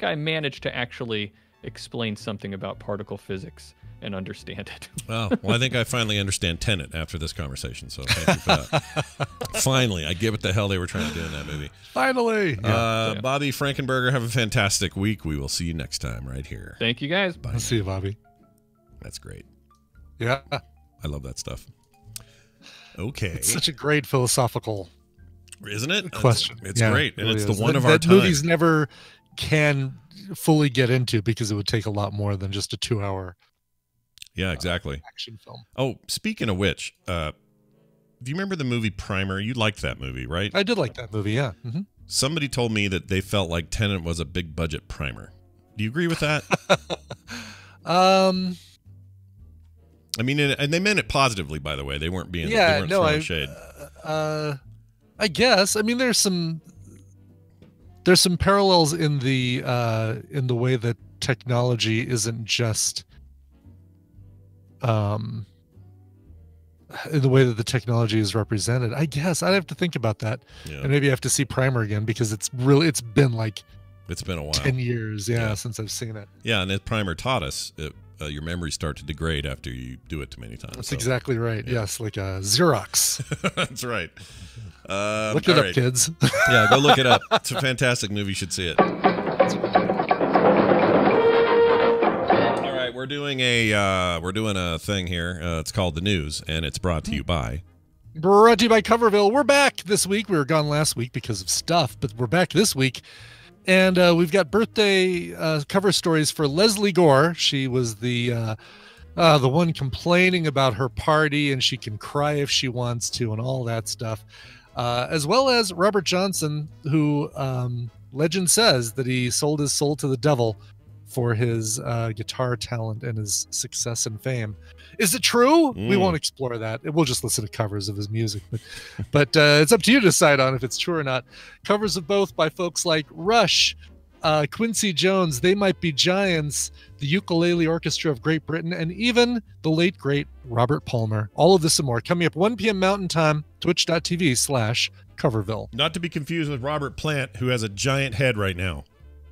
I managed to actually explain something about particle physics and understand it. Oh, well, I think I finally understand Tenet after this conversation, so thank you for that. Finally, I get what the hell they were trying to do in that movie. Finally. Bobby Frankenberger, have a fantastic week. We will see you next time right here. Thank you, guys. Bye. I'll see you, Bobby. That's great. Yeah. I love that stuff. Okay. It's such a great philosophical Isn't it? question. It's great, and it it's really the one is. of our that time. movies never can fully get into because it would take a lot more than just a 2-hour Yeah, exactly. action film. Oh, speaking of which, do you remember the movie Primer? You liked that movie, right? I did like that movie, yeah. Mm-hmm. Somebody told me that they felt like Tenet was a big budget primer. Do you agree with that? I mean, and they meant it positively, by the way. They weren't being, they weren't throwing shade. I guess. I mean, there's some parallels in the way that technology isn't just in the way that the technology is represented. I guess I'd have to think about that, and maybe I have to see Primer again because it's been like it's been a while, 10 years, since I've seen it. Yeah, and as Primer taught us, your memories start to degrade after you do it too many times. That's exactly right. Yeah. Yes, like a Xerox. That's right. Look it up, kids. Yeah, go look it up. It's a fantastic movie. You should see it. All right, we're doing a thing here. It's called The News, and it's brought to you by Coverville. We're back this week. We were gone last week because of stuff, but we're back this week. And we've got birthday cover stories for Leslie Gore. She was the one complaining about her party, and she can cry if she wants to and all that stuff. As well as Robert Johnson, who legend says that he sold his soul to the devil for his guitar talent and his success and fame. Is it true? We won't explore that. We'll just listen to covers of his music. But it's up to you to decide on if it's true or not. Covers of both by folks like Rush, Quincy Jones, They Might Be Giants, the Ukulele Orchestra of Great Britain, and even the late, great Robert Palmer. All of this and more coming up 1 p.m. Mountain Time, twitch.tv/Coverville. Not to be confused with Robert Plant, who has a giant head right now.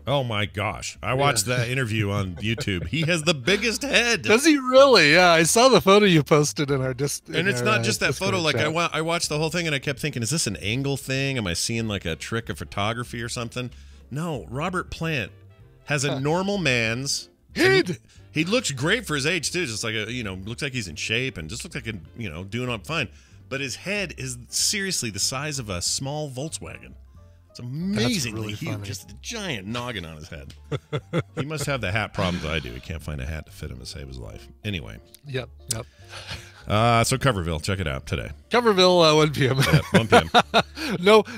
Oh my gosh. I watched that interview on YouTube. He has the biggest head. Does he really? Yeah, I saw the photo you posted in our And it's not just that photo. Like chat. I watched the whole thing and I kept thinking, is this an angle thing? Am I seeing like a trick of photography or something? No, Robert Plant has a normal man's head. He looks great for his age too. Just like looks like he's in shape and just looks like doing up fine. But his head is seriously the size of a small Volkswagen. It's amazingly really huge, funny. just a giant noggin on his head. He must have the hat problems I do. He can't find a hat to fit him to save his life. Anyway. Yep. So Coverville, check it out today. Coverville, 1 p.m. Yeah, 1 p.m.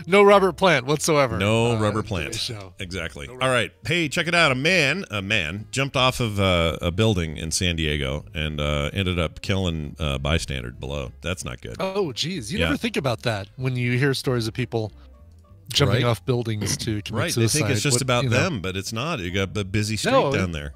No Robert Plant whatsoever. No rubber plant. Show. Exactly. All right. Hey, check it out. A man jumped off of a building in San Diego and ended up killing a bystander below. That's not good. Oh, geez. You never think about that when you hear stories of people jumping off buildings to commit suicide. They think it's just about them, but it's not. You got a busy street down there,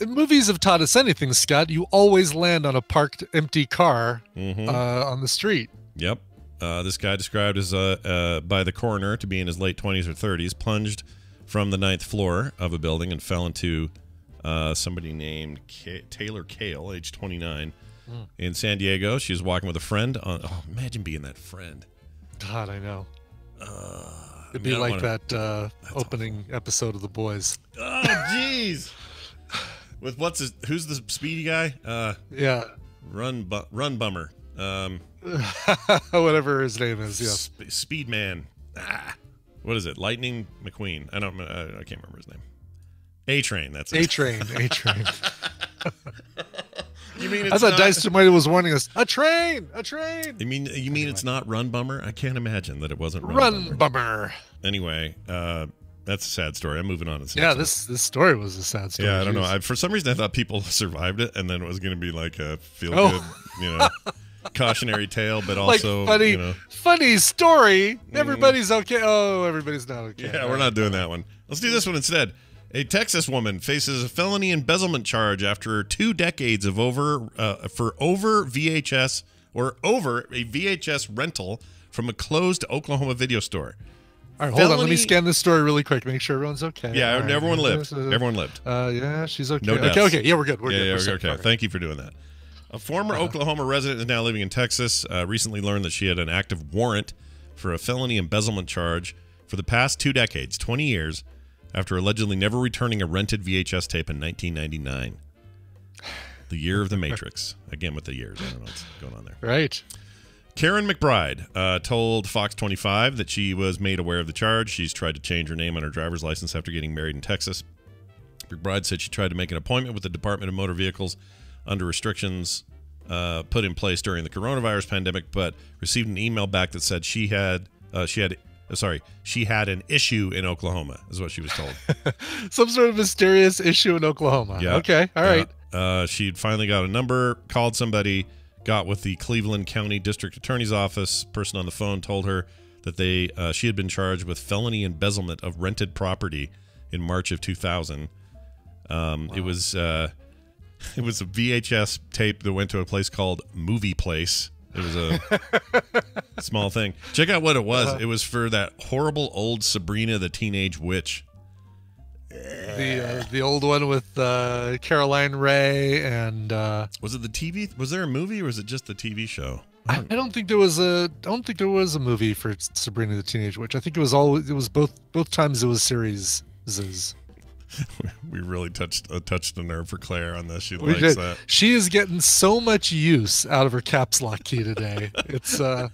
Movies have taught us anything, Scott. You always land on a parked empty car on the street. Yep. This guy described as by the coroner to be in his late 20s or 30s, plunged from the 9th floor of a building and fell into somebody named Taylor Kale, age 29, in San Diego. She was walking with a friend. Imagine being that friend. God, I know. It'd be like that opening episode of The Boys. Oh, jeez. With who's the speedy guy? Yeah. Run Bummer. Whatever his name is, yes. Speed Man. What is it? Lightning McQueen. I can't remember his name. A-Train, that's it. A-Train. You mean I thought Dice Mighty was warning us. A train. You mean it's not Run Bummer? I can't imagine that it wasn't Run Bummer. Anyway, that's a sad story. I'm moving on to this story was a sad story. Yeah, I don't know. For some reason I thought people survived it, and then it was going to be like a feel good, cautionary tale, but also funny story. Everybody's okay. Oh, everybody's not okay. Yeah, we're not doing that one. Let's do this one instead. A Texas woman faces a felony embezzlement charge after 2 decades of over a VHS rental from a closed Oklahoma video store. All right, hold on. Let me scan this story really quick. Make sure everyone's okay. Yeah, All everyone right. lived. Everyone lived. Yeah, she's okay. No deaths. Okay. Yeah, we're good. We're good. Yeah, We're safe. okay. Perfect. Thank you for doing that. A former Oklahoma resident is now living in Texas. Recently learned that she had an active warrant for a felony embezzlement charge for the past 2 decades, 20 years, after allegedly never returning a rented VHS tape in 1999. The year of the Matrix. Again with the years. I don't know what's going on there. Right. Karen McBride told Fox 25 that she was made aware of the charge. She's tried to change her name on her driver's license after getting married in Texas. McBride said she tried to make an appointment with the Department of Motor Vehicles under restrictions put in place during the coronavirus pandemic, but received an email back that said she had an issue in Oklahoma, is what she was told. Some sort of mysterious issue in Oklahoma. Yeah. Okay. All right. She'd finally got a number, called somebody, got with the Cleveland County District Attorney's Office. Person on the phone told her that she had been charged with felony embezzlement of rented property in March of 2000. Wow. It was a VHS tape that went to a place called Movie Place. It was a small thing. Check out what it was. It was for that horrible old Sabrina the Teenage Witch. The old one with Caroline Ray and was it the TV? Was there a movie or was it just the TV show? I don't think there was a movie for Sabrina the Teenage Witch. I think it was both times it was series. We really touched a nerve for Claire on this. She We likes did. that. She is getting so much use out of her caps lock key today. It's You're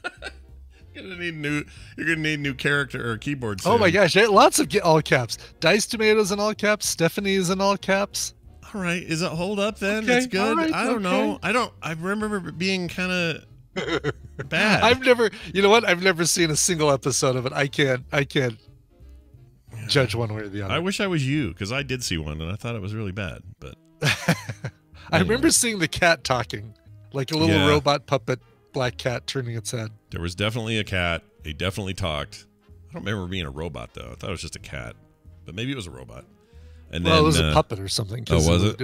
gonna need new character or keyboard soon. oh my gosh, lots of all caps. Diced Tomatoes in all caps. Stephanie is in all caps. All right, is it hold up then? Okay, It's good. all right, I don't know. I remember it being kind of bad. You know what? I've never seen a single episode of it. I can't judge one way or the other. I wish I was you, because I did see one and I thought it was really bad. But I remember seeing the cat talking, like a little robot puppet black cat turning its head. There was definitely a cat. He definitely talked. I don't remember being a robot though. I thought it was just a cat, but maybe it was a robot. And then it was a puppet or something. Oh, was it?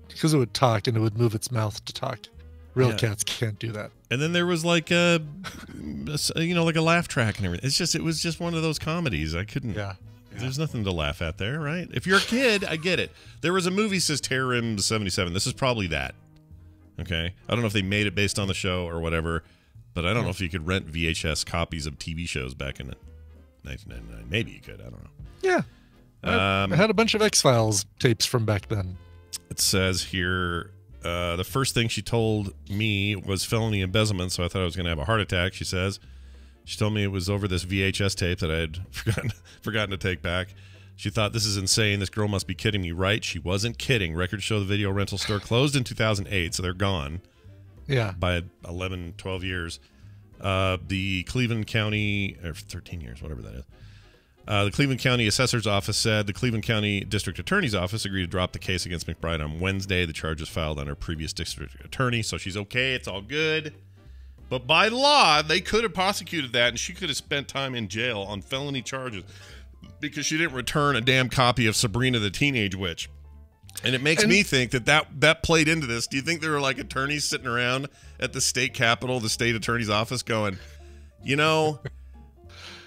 Because it would talk and it would move its mouth to talk. Real cats can't do that. And then there was like like a laugh track and everything. It was just one of those comedies. I couldn't. Yeah. There's nothing to laugh at there, right? If you're a kid, I get it. There was a movie, says Terrim 77. This is probably that. Okay? I don't know if they made it based on the show or whatever, but I don't know if you could rent VHS copies of TV shows back in 1999. Maybe you could. I don't know. Yeah. I had a bunch of X-Files tapes from back then. It says here, the first thing she told me was felony embezzlement, so I thought I was going to have a heart attack, she says. She told me it was over this VHS tape that I had forgotten to take back. She thought, this is insane. This girl must be kidding me, right? She wasn't kidding. Records show the video rental store closed in 2008, so they're gone. Yeah. By 11, 12 years. The Cleveland County, or 13 years, whatever that is. The Cleveland County Assessor's Office said the Cleveland County District Attorney's Office agreed to drop the case against McBride on Wednesday. The charges filed on her previous district attorney, so she's okay. It's all good. But by law, they could have prosecuted that, and she could have spent time in jail on felony charges because she didn't return a damn copy of Sabrina the Teenage Witch. And it makes me think that played into this. Do you think there were like attorneys sitting around at the state capitol, the state attorney's office going,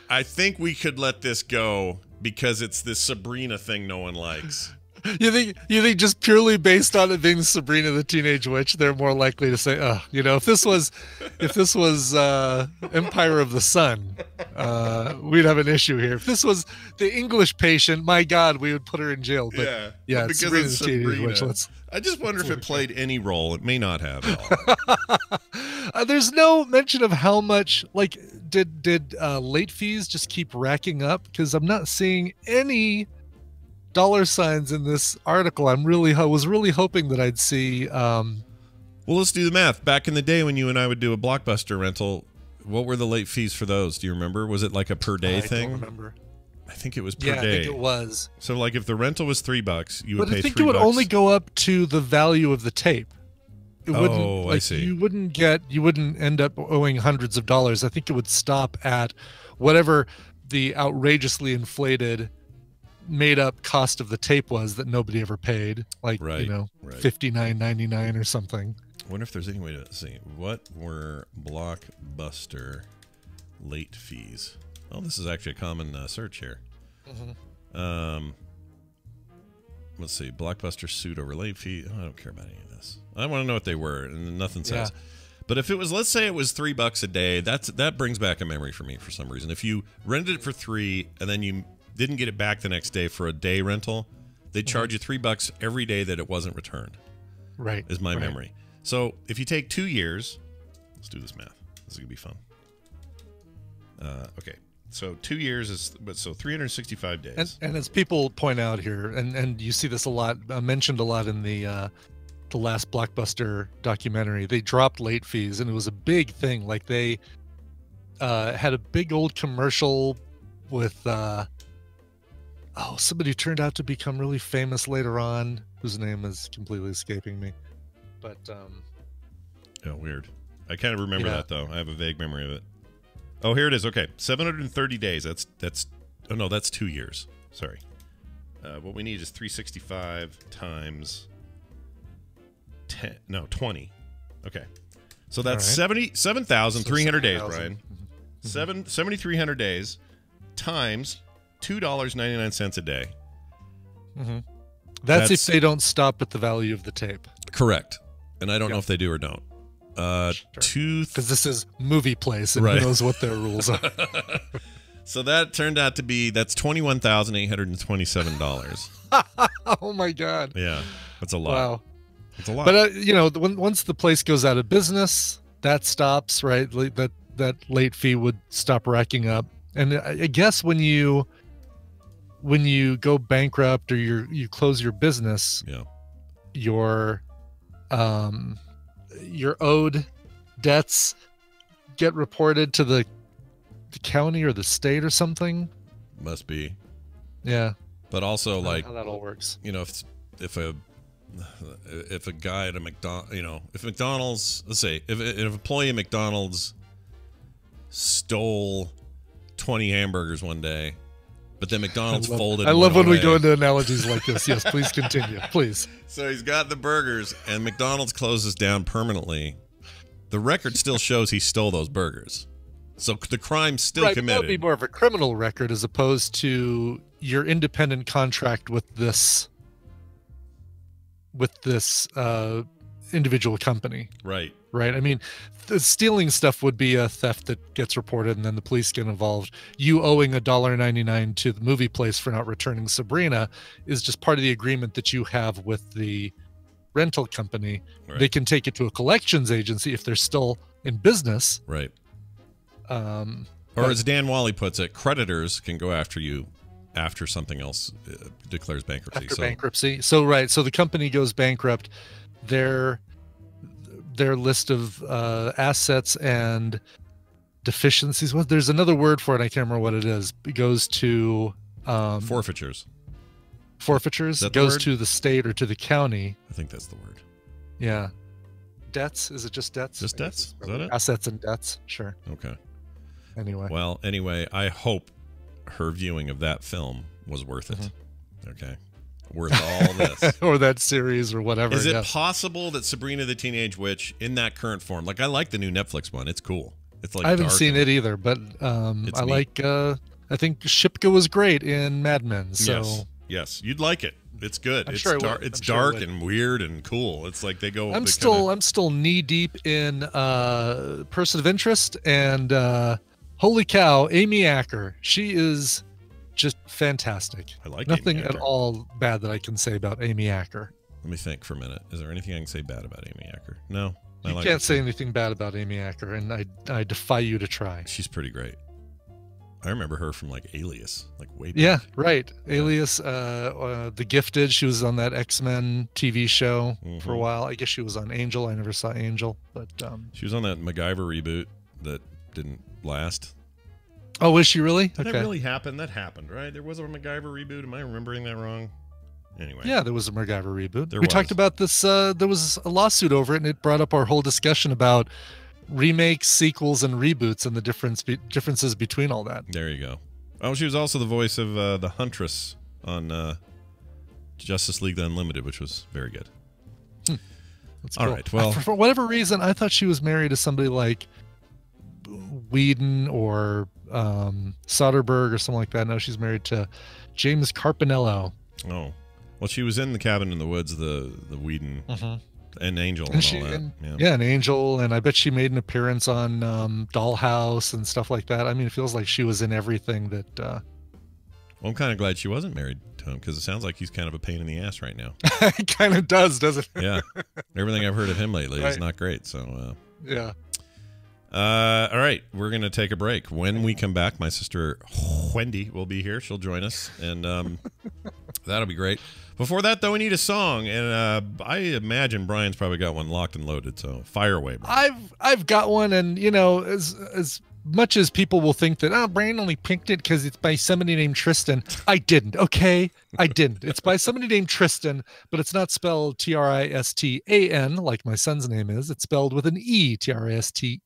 I think we could let this go because it's this Sabrina thing no one likes. You think just purely based on it being Sabrina the Teenage Witch, they're more likely to say, if this was Empire of the Sun, we'd have an issue here. If this was The English Patient, my God, we would put her in jail. But yeah, because Sabrina it's the Teenage Witch. Sabrina. I just wonder if it played any role. It may not have at all. There's no mention of how much, like, did late fees just keep racking up? Because I'm not seeing any dollar signs in this article. I was really hoping that I'd see. Well, let's do the math. Back in the day when you and I would do a Blockbuster rental, what were the late fees for those? Do you remember? Was it like a per day thing? I don't remember. I think it was per day. I think it was. So, like, if the rental was $3, you would pay $3. But I think it would only go up to the value of the tape. It wouldn't, I see. You wouldn't end up owing hundreds of dollars. I think it would stop at whatever the outrageously inflated made up cost of the tape was that nobody ever paid, like $59.99 or something. I wonder if there's any way to see what were Blockbuster late fees. Oh, this is actually a common search here. Let's see. Blockbuster suit over late fee. Oh, I don't care about any of this. I want to know what they were, and nothing says. Yeah. But if it was, let's say it was $3 a day, that brings back a memory for me for some reason. If you rented it for $3 and then you didn't get it back the next day for a day rental, they charge you $3 every day that it wasn't returned. Right. Is my memory. So if you take 2 years, let's do this math. This is gonna be fun. Okay. So 2 years is 365 days. And as people point out here, and you see this a lot, mentioned a lot in the last Blockbuster documentary, they dropped late fees, and it was a big thing. Like they had a big old commercial with somebody who turned out to become really famous later on, whose name is completely escaping me. But oh, weird. I kind of remember that though. I have a vague memory of it. Oh, here it is. Okay, 730 days. That's 2 years. Sorry. What we need is 365 times 20. Okay. So that's 7,300 days, Brian. 7,300 days times $2.99 a day. That's if they don't stop at the value of the tape. Correct. And I don't know if they do or don't. Because this is Movie Place, and who knows what their rules are. So that turned out to be, that's $21,827. Oh my God. Yeah, that's a lot. Wow. It's a lot. But once the place goes out of business, that stops, right? That late fee would stop racking up. And I guess when you go bankrupt or you close your business, your owed debts get reported to the county or the state or something. Must be. Yeah. But also, like, how that all works. If a guy at a if McDonald's, let's say, if an employee at McDonald's stole 20 hamburgers one day, but then McDonald's folded. I love when we go into analogies like this. Yes, please continue, please. So he's got the burgers, and McDonald's closes down permanently. The record still shows he stole those burgers, so the crime's still committed. That would be more of a criminal record as opposed to your independent contract with this individual company. Right. Right. I mean, the stealing stuff would be a theft that gets reported and then the police get involved. You owing $1.99 to the Movie Place for not returning Sabrina is just part of the agreement that you have with the rental company. Right. They can take it to a collections agency if they're still in business. Right. Or as Dan Wally puts it, creditors can go after you after something else declares bankruptcy. After bankruptcy. So the company goes bankrupt. Their list of assets and deficiencies. Well, there's another word for it. I can't remember what it is. It goes to forfeitures. Forfeitures goes to the state or to the county. I think that's the word. Yeah. Debts? Is it just debts? Just debts? Is that it? Assets and debts. Sure. Okay. Anyway, I hope her viewing of that film was worth it. Okay. Worth all this. Or that series or whatever. Is it possible that Sabrina the Teenage Witch in that current form, like I like the new Netflix one. It's cool. It's like I haven't seen it either, but I like I think Shipka was great in Mad Men. So yes, you'd like it. It's good. It's sure dark. It's dark and weird and cool. It's like they go. I'm still knee deep in Person of Interest, and holy cow, Amy Acker. She is just fantastic. I like nothing Amy Acker. At all bad that I can say about Amy Acker. Let me think for a minute. Is there anything I can say bad about Amy Acker? No. You can't say anything bad about Amy Acker, and I defy you to try. She's pretty great. I remember her from like Alias, like way back. Yeah, right. Alias, The Gifted. She was on that X-Men TV show for a while. I guess she was on Angel. I never saw Angel, but she was on that MacGyver reboot that didn't last. Oh, was she really? Did that really happen? That happened, right? There was a MacGyver reboot. Am I remembering that wrong? Anyway. Yeah, there was a MacGyver reboot. We talked about this. There was a lawsuit over it, and it brought up our whole discussion about remakes, sequels, and reboots, and the differences between all that. There you go. Oh, she was also the voice of the Huntress on Justice League Unlimited, which was very good. That's all cool. right. Well, for whatever reason, I thought she was married to somebody like Whedon or Soderbergh or something like that. No, she's married to James Carpinello. Oh, well, she was in The Cabin in the Woods, the Whedon, and Angel and all that. Yeah, an Angel, and I bet she made an appearance on Dollhouse and stuff like that. I mean, it feels like she was in everything that. Well, I'm kind of glad she wasn't married to him because it sounds like he's kind of a pain in the ass right now. It kind of does, doesn't it? Yeah, everything I've heard of him lately is not great. So. Yeah. All right, we're going to take a break. When we come back, my sister Wendy will be here. She'll join us, and that'll be great. Before that, though, we need a song, and I imagine Brian's probably got one locked and loaded, so fire away, Brian. I've got one, and, you know, as much as people will think that, Brian only picked it because it's by somebody named Tristan, I didn't, okay? I didn't. It's by somebody named Tristan, but it's not spelled Tristan like my son's name is. It's spelled with an E, Tristen.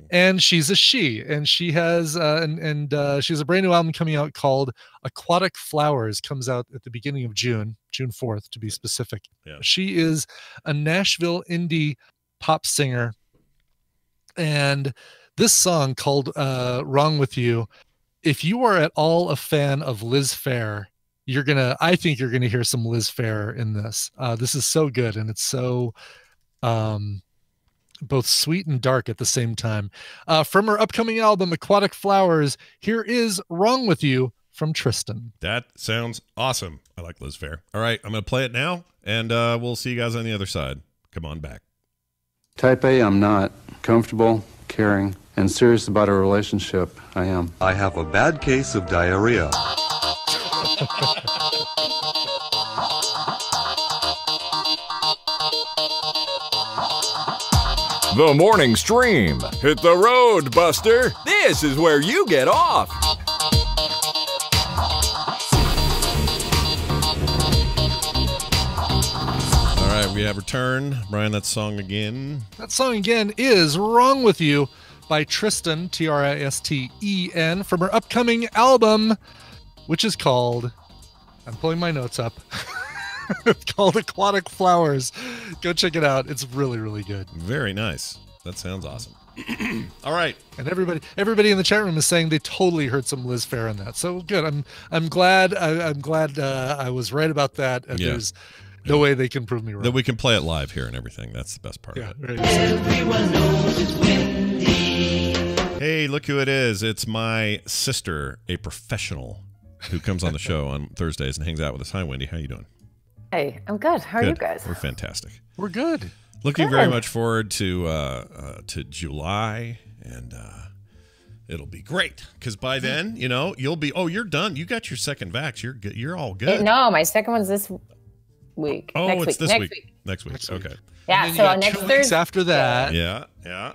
And she's a she, and she has she has a brand new album coming out called Aquatic Flowers. Comes out at the beginning of June 4th to be specific. Yeah. She is a Nashville indie pop singer. And this song called Wrong With You, if you are at all a fan of Liz Phair, I think you're gonna hear some Liz Phair in this. This is so good, and it's so both sweet and dark at the same time. From her upcoming album, Aquatic Flowers, here is Wrong With You from Tristan. That sounds awesome. I like Liz Phair. All right, I'm going to play it now, and we'll see you guys on the other side. Come on back. Type A, I'm not. Comfortable, caring, and serious about a relationship, I am. I have a bad case of diarrhea. The Morning Stream. Hit the road, Buster. This is where you get off. All right, we have returned. Brian, that song again. That song again is Wrong With You by Tristan, Tristen, from her upcoming album, which is called, I'm pulling my notes up, it's called Aquatic Flowers. Go check it out. It's really, really good. Very nice. That sounds awesome. All right. And everybody in the chat room is saying they totally heard some Liz Phair in that. So good. I'm glad I was right about that. And there's no way they can prove me wrong. That we can play it live here and everything. That's the best part of it. Right. Everyone knows it's windy. Hey, look who it is. It's my sister, a professional, who comes on the show on Thursdays and hangs out with us. Hi, Wendy. How you doing? Hey, I'm good. How are you guys? We're fantastic. We're good. Looking very much forward to July, and it'll be great because by then, you'll be. Oh, you're done. You got your second vax. You're good. You're all good. No, my second one's this week. Oh, next it's week. this week. Next week. Okay. Yeah. So next Thursday. After that. Yeah.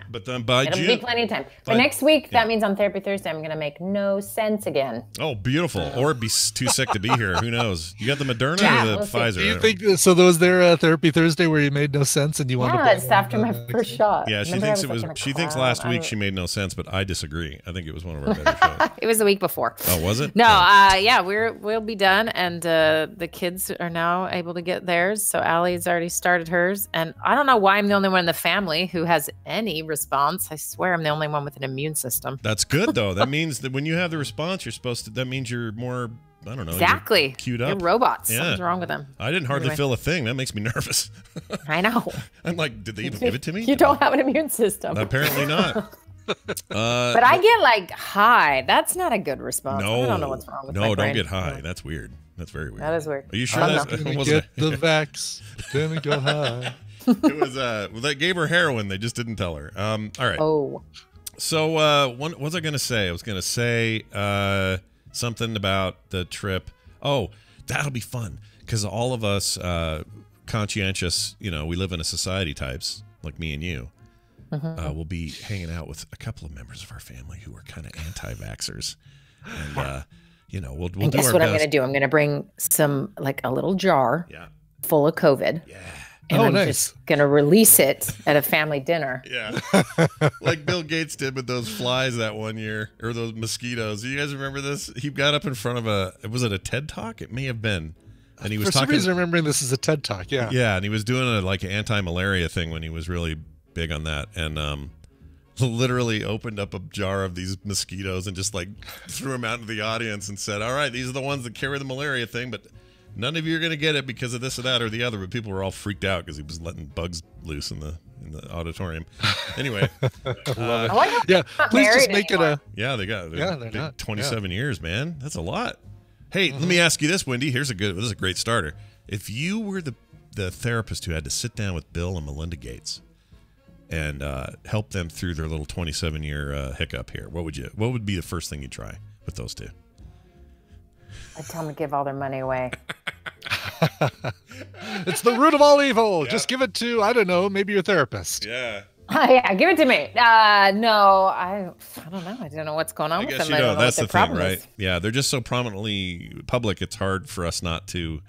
But then by It'll June, be plenty of time. But next week, that means on Therapy Thursday, I'm going to make no sense again. Oh, beautiful. Or be too sick to be here. Who knows? You got the Moderna or the Pfizer? Do you think so? Was there a Therapy Thursday where you made no sense and you wanted to? Yeah, it's after my first shot. Yeah, she thinks it was. She thinks last week she made no sense, but I disagree. I think it was one of our better shows. It was the week before. Oh, was it? No, yeah, we'll be done, and the kids are now able to get theirs. So Allie's already started hers, and I don't know why I'm the only one in the family who has any response. I swear I'm the only one with an immune system. That's good though. That means that when you have the response, you're supposed to. That means you're more. I don't know. Exactly. Queued up. They're robots. Yeah. Something's wrong with them. I didn't hardly feel a thing. That makes me nervous. I know. I'm like, did they even give it to me? You don't have an immune system. Apparently not. But I get like high. That's not a good response. No. I don't know what's wrong with my No, brain. don't get high. That's weird. That's very weird. That is weird. Are you sure I'm that's not gonna wasn't get the vax, then go high. It was well, they gave her heroin. They just didn't tell her. All right. Oh. So what was I going to say? I was going to say something about the trip. Oh, that'll be fun because all of us conscientious, we live in a society types like me and you. We'll be hanging out with a couple of members of our family who are kind of anti-vaxxers, and we'll do our best. Guess what I'm going to do? I'm going to bring some a little jar full of COVID. Yeah. And I'm just going to release it at a family dinner. Yeah. Like Bill Gates did with those flies that one year, or those mosquitoes. Do you guys remember this? He got up in front of was it a TED Talk? It may have been. And he was For some talking. reason, remembering this is a TED Talk, yeah. Yeah, and he was doing a anti-malaria thing when he was really big on that. And literally opened up a jar of these mosquitoes and just like threw them out into the audience and said, all right, these are the ones that carry the malaria thing, but none of you are going to get it because of this or that or the other. But people were all freaked out because he was letting bugs loose in the auditorium. Anyway. Yeah, please just make anymore. it a... Yeah, they're not. 27 years, man. That's a lot. Hey, let me ask you this, Wendy. This is a great starter. If you were the therapist who had to sit down with Bill and Melinda Gates and help them through their little 27-year hiccup here, what would be the first thing you'd try with those two? I'd tell them to give all their money away. It's the root of all evil. Just give it to, I don't know, maybe your therapist. Yeah. Yeah, give it to me. No, I don't know. I don't know what's going on with them. You I know, don't know that's what the their thing, problem right? is. Yeah, they're just so prominently public. It's hard for us not to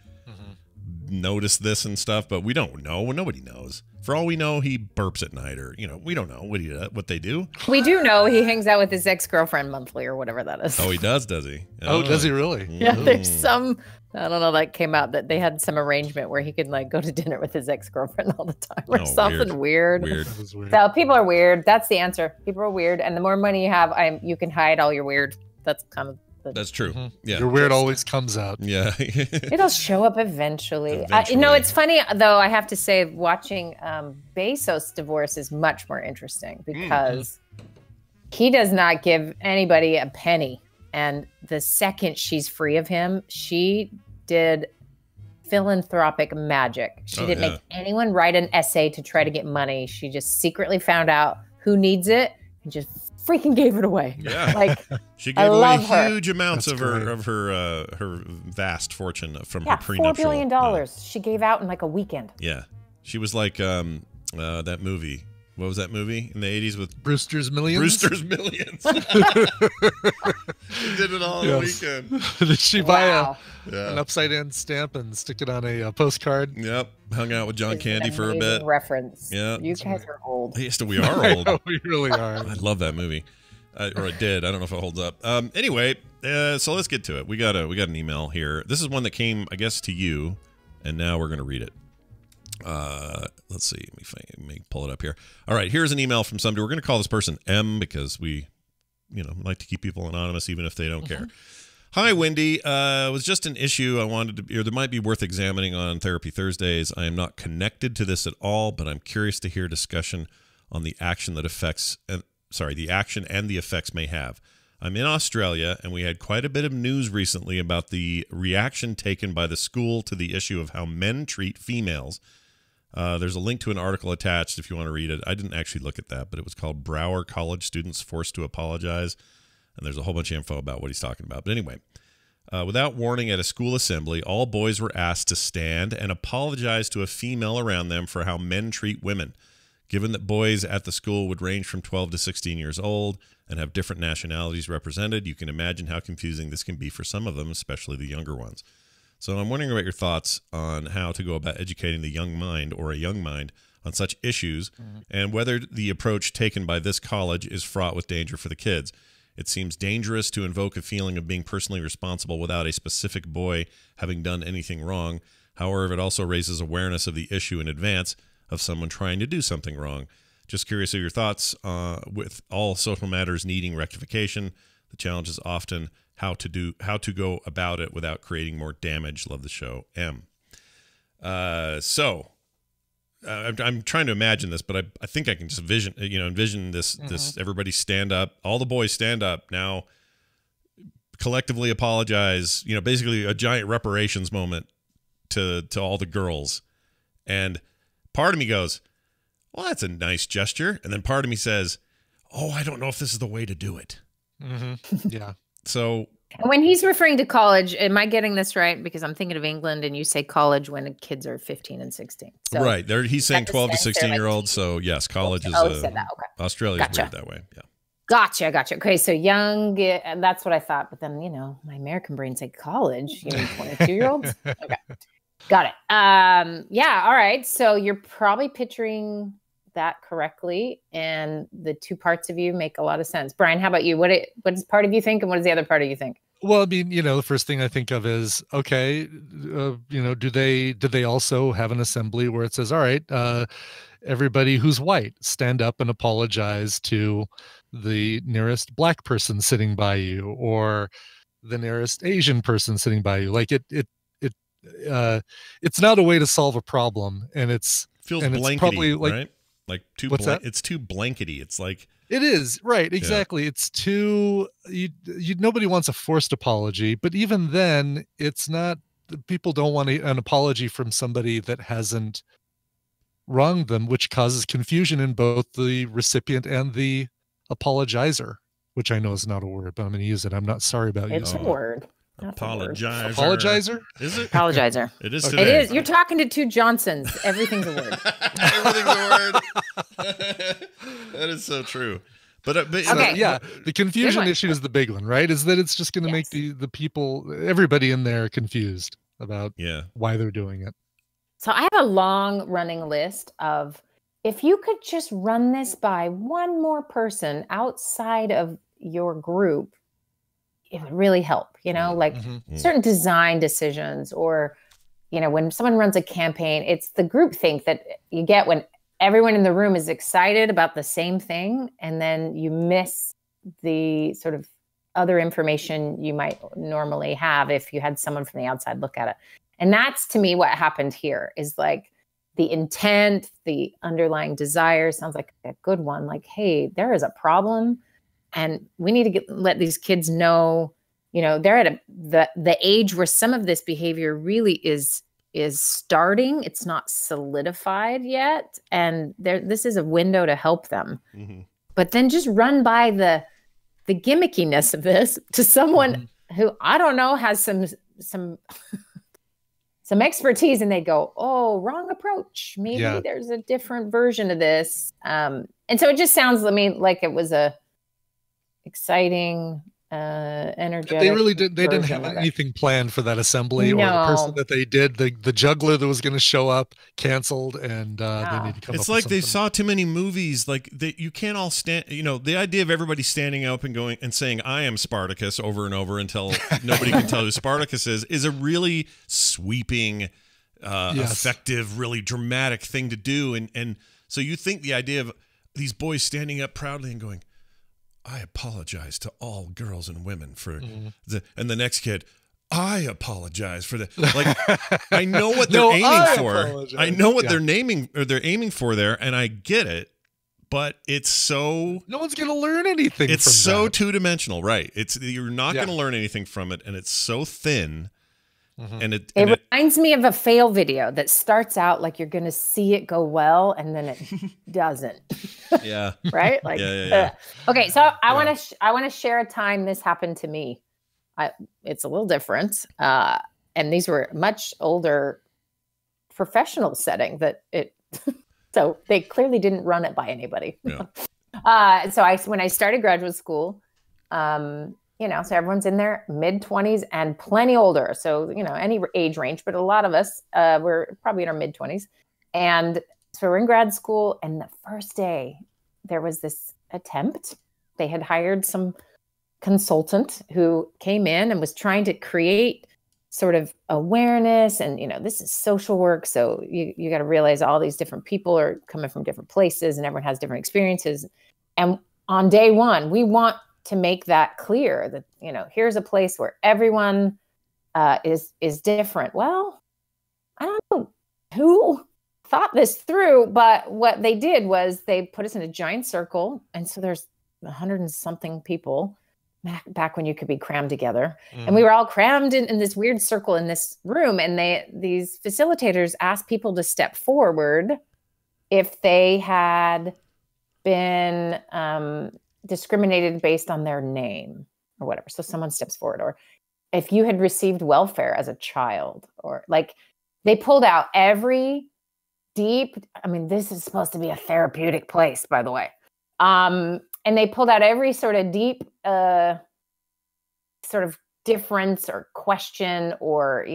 notice this and stuff, but we don't know. Nobody knows. For all we know, he burps at night, or we don't know what they do. We do know he hangs out with his ex-girlfriend monthly or whatever that is. Oh, he does he? Oh, does he really? Yeah, there's some, I don't know, that came out that they had some arrangement where he could like go to dinner with his ex-girlfriend all the time or something weird. Weird. So people are weird. That's the answer. People are weird. And the more money you have, you can hide all your weird. That's kind of That's true. Yeah. Your weird always comes out. Yeah. It'll show up eventually. It's funny, though, I have to say, watching Bezos' divorce is much more interesting because he does not give anybody a penny. And the second she's free of him, she did philanthropic magic. She didn't make anyone write an essay to try to get money. She just secretly found out who needs it and just freaking gave it away. Yeah, like she gave away huge amounts of her vast fortune from her prenuptial. $4 billion she gave out in like a weekend. Yeah, she was like that movie. What was that movie in the 80s with Brewster's Millions? Brewster's Millions. She did it all in a weekend. Did she buy an upside down stamp and stick it on a postcard? Yep. Hung out with John Candy for a bit. Reference. Yeah. You guys are old. Yes, we are old. I know, we really are. I love that movie. Or I did. I don't know if it holds up. Anyway, so let's get to it. We got an email here. This is one that came, I guess, to you, and now we're going to read it. Let's see. Let me pull it up here. All right, here's an email from somebody. We're going to call this person M because we, like to keep people anonymous even if they don't care. Hi, Wendy. It was just an issue I wanted to, or that might be worth examining on Therapy Thursdays. I am not connected to this at all, but I'm curious to hear discussion on the action that the action and the effects may have. I'm in Australia, and we had quite a bit of news recently about the reaction taken by the school to the issue of how men treat females. There's a link to an article attached if you want to read it. I didn't actually look at that, but it was called Brower College Students Forced to Apologize. And there's a whole bunch of info about what he's talking about. But anyway, without warning at a school assembly, all boys were asked to stand and apologize to a female around them for how men treat women. Given that boys at the school would range from 12 to 16 years old and have different nationalities represented, you can imagine how confusing this can be for some of them, especially the younger ones. So I'm wondering about your thoughts on how to go about educating the young mind or a young mind on such issues and whether the approach taken by this college is fraught with danger for the kids. It seems dangerous to invoke a feeling of being personally responsible without a specific boy having done anything wrong. However, it also raises awareness of the issue in advance of someone trying to do something wrong. Just curious of your thoughts with all social matters needing rectification. The challenge is often how to go about it without creating more damage. Love the show, M. I'm trying to imagine this, but I think I can just envision this. This everybody stand up, all the boys stand up now, collectively apologize. Basically a giant reparations moment to all the girls, and part of me goes, "Well, that's a nice gesture," and then part of me says, "Oh, I don't know if this is the way to do it." Yeah. So when he's referring to college, am I getting this right? Because I'm thinking of England, and you say college when kids are 15 and 16. So right there, he's saying 12 to 16-year-olds. So yes, college is Australia's weird that way. Yeah. Gotcha. Okay, so young, that's what I thought. But then, my American brain said college. 22-year-olds. Okay, got it. Yeah. All right. So you're probably picturing that correctly, and the two parts of you make a lot of sense. Brian, how about you? What does part of you think, and what does the other part of you think? Well, I mean, the first thing I think of is, okay, do they also have an assembly where it says, all right, everybody who's white stand up and apologize to the nearest black person sitting by you, or the nearest Asian person sitting by you. Like it's not a way to solve a problem, and it's blankety, probably like, right? Like it's too blankety. It's like it is, right, exactly. It's too nobody wants a forced apology, but even then it's not, people don't want an apology from somebody that hasn't wronged them, which causes confusion in both the recipient and the apologizer, which I know is not a word, but I'm going to use it. I'm not sorry about you. It's a word. Apologizer. Apologizer? Is it? Apologizer. It is Okay. today. It is. You're talking to two Johnsons. Everything's a word. Everything's a word. That is so true. But okay. Yeah, the confusion issue is the big one, right? Is that it's just going to make the people, everybody in there, confused about why they're doing it. So I have a long running list of, if you could just run this by one more person outside of your group, it would really help, like certain design decisions, or, when someone runs a campaign, it's the group think that you get when everyone in the room is excited about the same thing, and then you miss the sort of other information you might normally have if you had someone from the outside look at it. And that's, to me, what happened here is like the intent, the underlying desire sounds like a good one. Like, hey, there is a problem, and we need to let these kids know, they're at the age where some of this behavior really is starting. It's not solidified yet, and this is a window to help them. But then just run by the gimmickiness of this to someone who, I don't know, has some expertise, and they go, oh, wrong approach. Maybe there's a different version of this. And so it just sounds to me like it was a exciting, energetic. They really did. They didn't have anything planned for that assembly, or the person that they did, the juggler that was going to show up, canceled, and they need to come. It's up like with they something. saw too many movies. Like you can't all stand. The idea of everybody standing up and going and saying "I am Spartacus" over and over until nobody can tell who Spartacus is a really sweeping, effective, really dramatic thing to do. And so you think the idea of these boys standing up proudly and going, I apologize to all girls and women for and the next kid, I apologize for that. Like, I know what they're aiming for. Apologize. I know what they're aiming for there, and I get it, but it's so no one's going to learn anything. It's from so that. two-dimensional, right? You're not going to learn anything from it, and it's so thin. And it reminds me of a fail video that starts out like you're going to see it go well, and then it doesn't. Yeah. Right? Like, okay. So I want to share a time this happened to me. It's a little different. And these were much older professional setting so they clearly didn't run it by anybody. Yeah. So when I started graduate school, so everyone's in their mid-20s and plenty older. So, any age range, but a lot of us were probably in our mid-20s. And so we're in grad school, and the first day there was this attempt. They had hired some consultant who came in and was trying to create sort of awareness. And, this is social work. So you got to realize all these different people are coming from different places, and everyone has different experiences. And on day one, we want to make that clear that, here's a place where everyone is different. Well, I don't know who thought this through, but what they did was they put us in a giant circle. And so there's 100 and something people back when you could be crammed together. And we were all crammed in this weird circle in this room. And these facilitators asked people to step forward if they had been discriminated based on their name or whatever. So someone steps forward, or if you had received welfare as a child, or like they pulled out every this is supposed to be a therapeutic place, by the way. And they pulled out every sort of deep, sort of difference or question, or,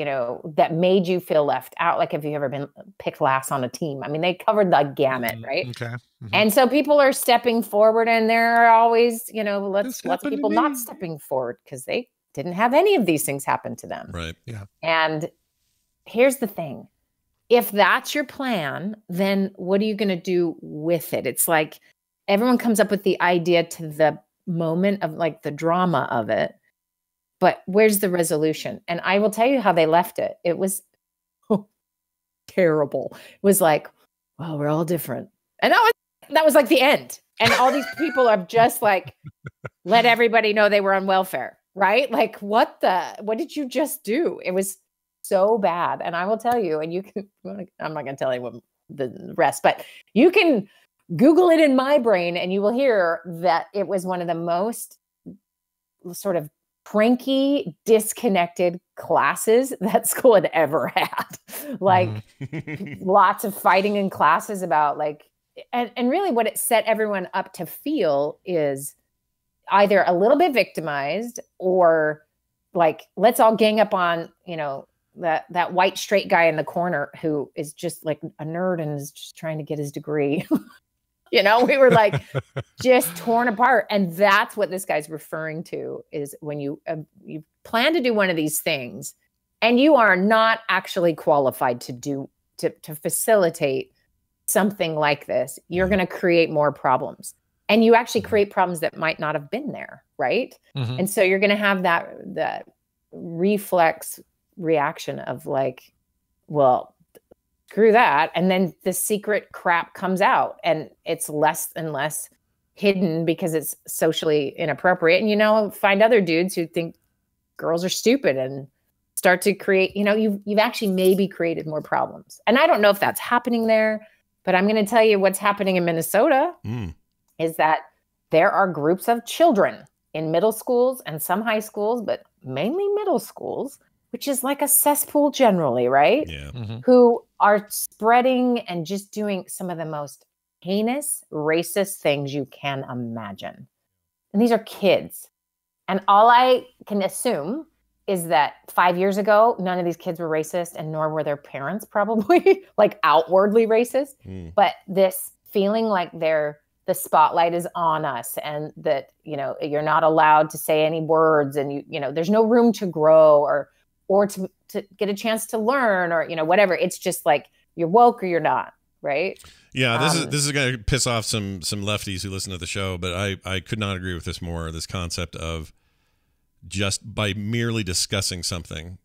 that made you feel left out. Like, have you ever been picked last on a team? They covered the gamut, right? Okay. And so people are stepping forward, and there are always, lots of people not stepping forward because they didn't have any of these things happen to them. Right. Yeah. And here's the thing. if that's your plan, then what are you going to do with it? It's like everyone comes up with the idea to the moment of like the drama of it, but where's the resolution? And I will tell you how they left it. It was terrible. It was like, well, we're all different. And that was like the end. And all these people have just like let everybody know they were on welfare, right? Like what did you just do? It was so bad. And I will tell you, and you can, I'm not going to tell you what the rest, but you can Google it in my brain and you will hear that it was one of the most sort of cranky, disconnected classes that school had ever had. Like lots of fighting in classes about like, and really what it set everyone up to feel is either a little bit victimized or like, let's all gang up on, that white straight guy in the corner who is just like a nerd and is just trying to get his degree. We were like just torn apart. And that's what this guy's referring to is when you plan to do one of these things and you are not actually qualified to facilitate something like this, you're going to create more problems. And you actually create problems that might not have been there, right? Mm-hmm. And so you're going to have that reflex reaction of like, well, screw that. And then the secret crap comes out and it's less and less hidden because it's socially inappropriate. And, find other dudes who think girls are stupid and start to create, you've actually maybe created more problems. And I don't know if that's happening there, but I'm going to tell you what's happening in Minnesota is that there are groups of children in middle schools and some high schools, but mainly middle schools, which is like a cesspool generally, right? Yeah. Mm-hmm. Who are spreading and just doing some of the most heinous, racist things you can imagine. And these are kids. And all I can assume is that 5 years ago, none of these kids were racist and nor were their parents probably like outwardly racist. But this feeling like the spotlight is on us and that, you're not allowed to say any words and there's no room to grow or to get a chance to learn or, whatever. It's just like you're woke or you're not. Right. Yeah. This is going to piss off some lefties who listen to the show, but I could not agree with this more. This concept of just by merely discussing something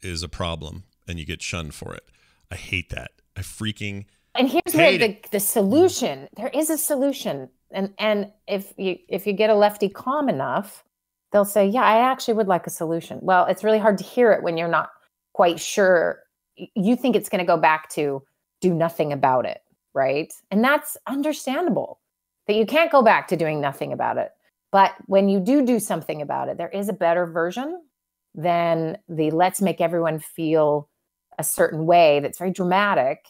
is a problem and you get shunned for it. I hate that. I freaking And here's where the solution, there is a solution. And if you get a lefty calm enough, they'll say, yeah, I actually would like a solution. Well, it's really hard to hear it when you're not quite sure. You think it's going to go back to do nothing about it, right? And that's understandable that you can't go back to doing nothing about it. But when you do something about it, there is a better version than the let's make everyone feel a certain way that's very dramatic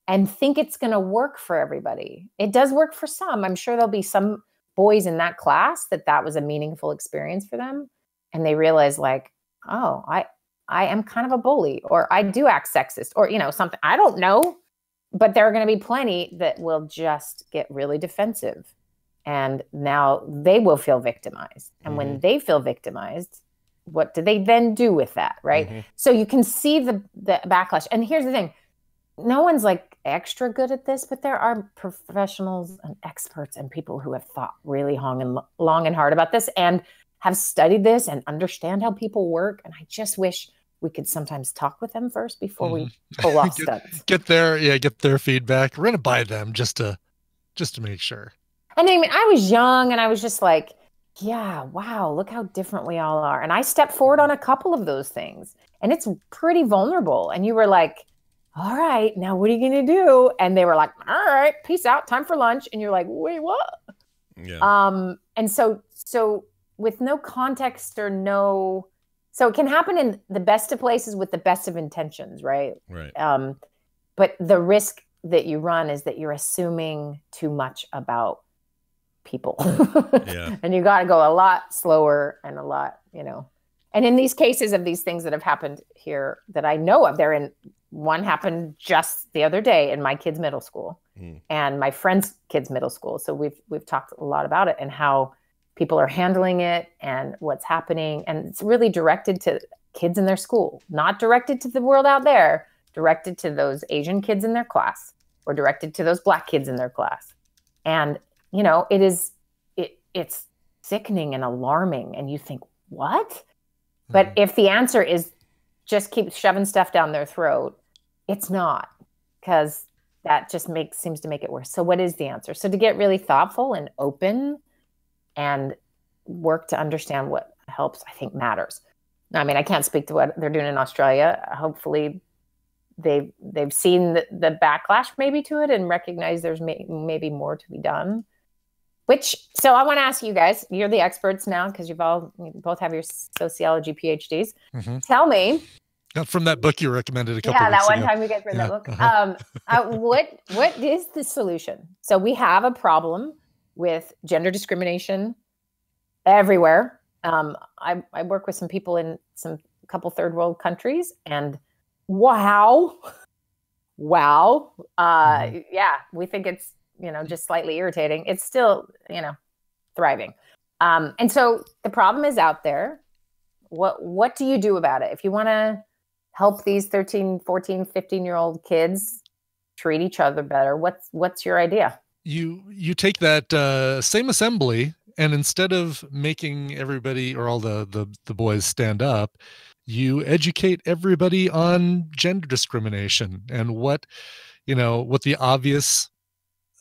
and think it's going to work for everybody. It does work for some. I'm sure there'll be some boys in that class that was a meaningful experience for them. And they realize like, oh, I am kind of a bully or I do act sexist or, something. I don't know. But there are going to be plenty that will just get really defensive. And now they will feel victimized. And when they feel victimized, what do they then do with that? Right. Mm-hmm. So you can see the backlash. And here's the thing. No one's like extra good at this, but there are professionals and experts and people who have thought really long and hard about this and have studied this and understand how people work. And I just wish we could sometimes talk with them first before we pull off stunts. Get their feedback. We're gonna buy them just to make sure. And I mean, I was young and I was just like, yeah, wow, look how different we all are. And I stepped forward on a couple of those things. And it's pretty vulnerable. And you were like, all right, now what are you going to do? And they were like, all right, peace out, time for lunch. And you're like, wait, what? Yeah. And so with no context so it can happen in the best of places with the best of intentions, right? Right. But the risk that you run is that you're assuming too much about people. Yeah. And you got to go a lot slower and a lot, And in these cases of these things that have happened here that I know of, one happened just the other day in my kid's middle school and my friend's kid's middle school. So we've talked a lot about it and how people are handling it and what's happening. And it's really directed to kids in their school, not directed to the world out there, directed to those Asian kids in their class or directed to those Black kids in their class. And, you know, it's sickening and alarming. And you think, what? But if the answer is just keep shoving stuff down their throat, it's not, because that just seems to make it worse. So what is the answer? So to get really thoughtful and open and work to understand what helps, I think matters. Now, I mean, I can't speak to what they're doing in Australia. Hopefully they've seen the backlash maybe to it and recognize there's maybe more to be done. So I want to ask you guys, you're the experts now because you both have your sociology PhDs. Mm-hmm. Tell me. From that book you recommended a couple weeks ago. Yeah, that one time we read that book. What is the solution? So we have a problem with gender discrimination everywhere. I work with some people in a couple third world countries, and wow. Yeah, we think it's, you know, just slightly irritating. It's still, you know, thriving. And so the problem is out there. What do you do about it? If you want to help these 13, 14, 15-year-old kids treat each other better, what's your idea? You take that same assembly, and instead of making everybody or all the boys stand up, you educate everybody on gender discrimination and what the obvious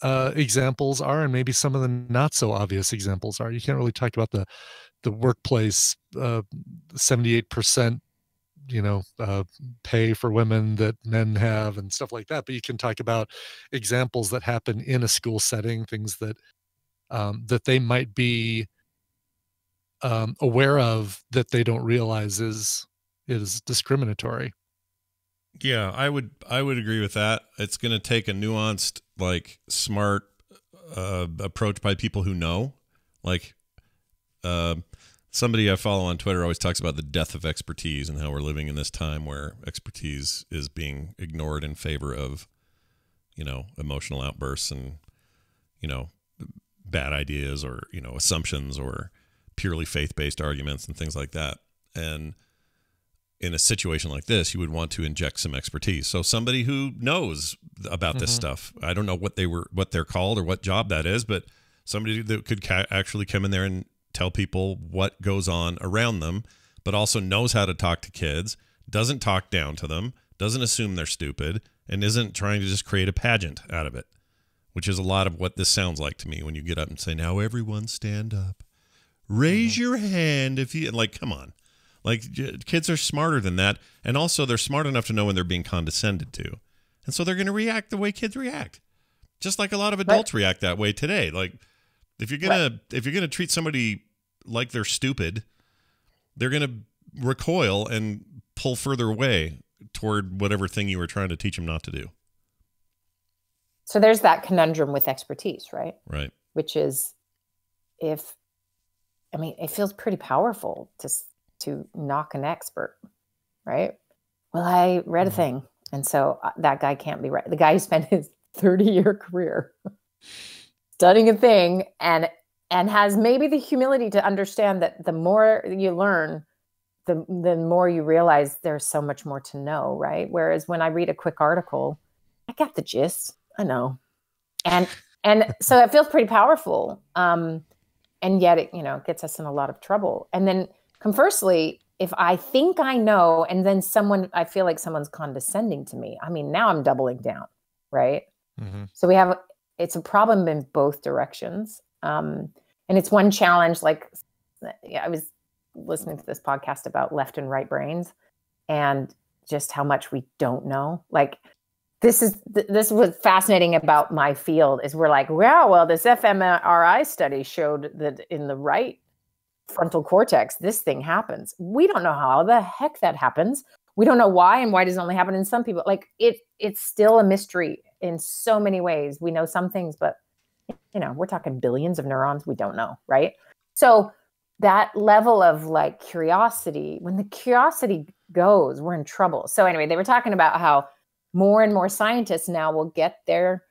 examples are, and maybe some of the not so obvious examples are. You can't really talk about the workplace 78% pay for women that men have and stuff like that, but you can talk about examples that happen in a school setting, things that that they might be aware of that they don't realize is discriminatory. Yeah, I would agree with that. It's going to take a nuanced, like, smart approach by people who know. Like, somebody I follow on Twitter always talks about the death of expertise and how we're living in this time where expertise is being ignored in favor of, emotional outbursts and, bad ideas or, assumptions or purely faith-based arguments and things like that. And in a situation like this, you would want to inject some expertise. So somebody who knows about this stuff, I don't know what they're called or what job that is, but somebody that could actually come in there and tell people what goes on around them, but also knows how to talk to kids, doesn't talk down to them, doesn't assume they're stupid, and isn't trying to just create a pageant out of it, which is a lot of what this sounds like to me when you get up and say, now everyone stand up. Raise your hand if you, like, come on. Like, kids are smarter than that, and also they're smart enough to know when they're being condescended to. And so they're going to react the way kids react. Just like a lot of adults react that way today. Like, if you're going to treat somebody like they're stupid, they're going to recoil and pull further away toward whatever thing you were trying to teach them not to do. So there's that conundrum with expertise, right? Right. Which is, it feels pretty powerful to knock an expert, right? Well, I read a thing, and so that guy can't be right. The guy who spent his 30-year career studying a thing and has maybe the humility to understand that the more you learn, the more you realize there's so much more to know, right? Whereas when I read a quick article, I got the gist, I know. And so it feels pretty powerful. And yet it, gets us in a lot of trouble. And then conversely, if I think I know, and then I feel like someone's condescending to me, now I'm doubling down, right? Mm-hmm. So it's a problem in both directions. And it's one challenge, like, I was listening to this podcast about left and right brains and just how much we don't know. Like, this was fascinating about my field is we're like, well, this fMRI study showed that in the right frontal cortex, this thing happens. We don't know how the heck that happens. We don't know why, and why does it only happen in some people? Like, it's still a mystery in so many ways. We know some things, but we're talking billions of neurons we don't know, right? So that level of, like, curiosity, when the curiosity goes, we're in trouble. So anyway, they were talking about how more and more scientists now will get their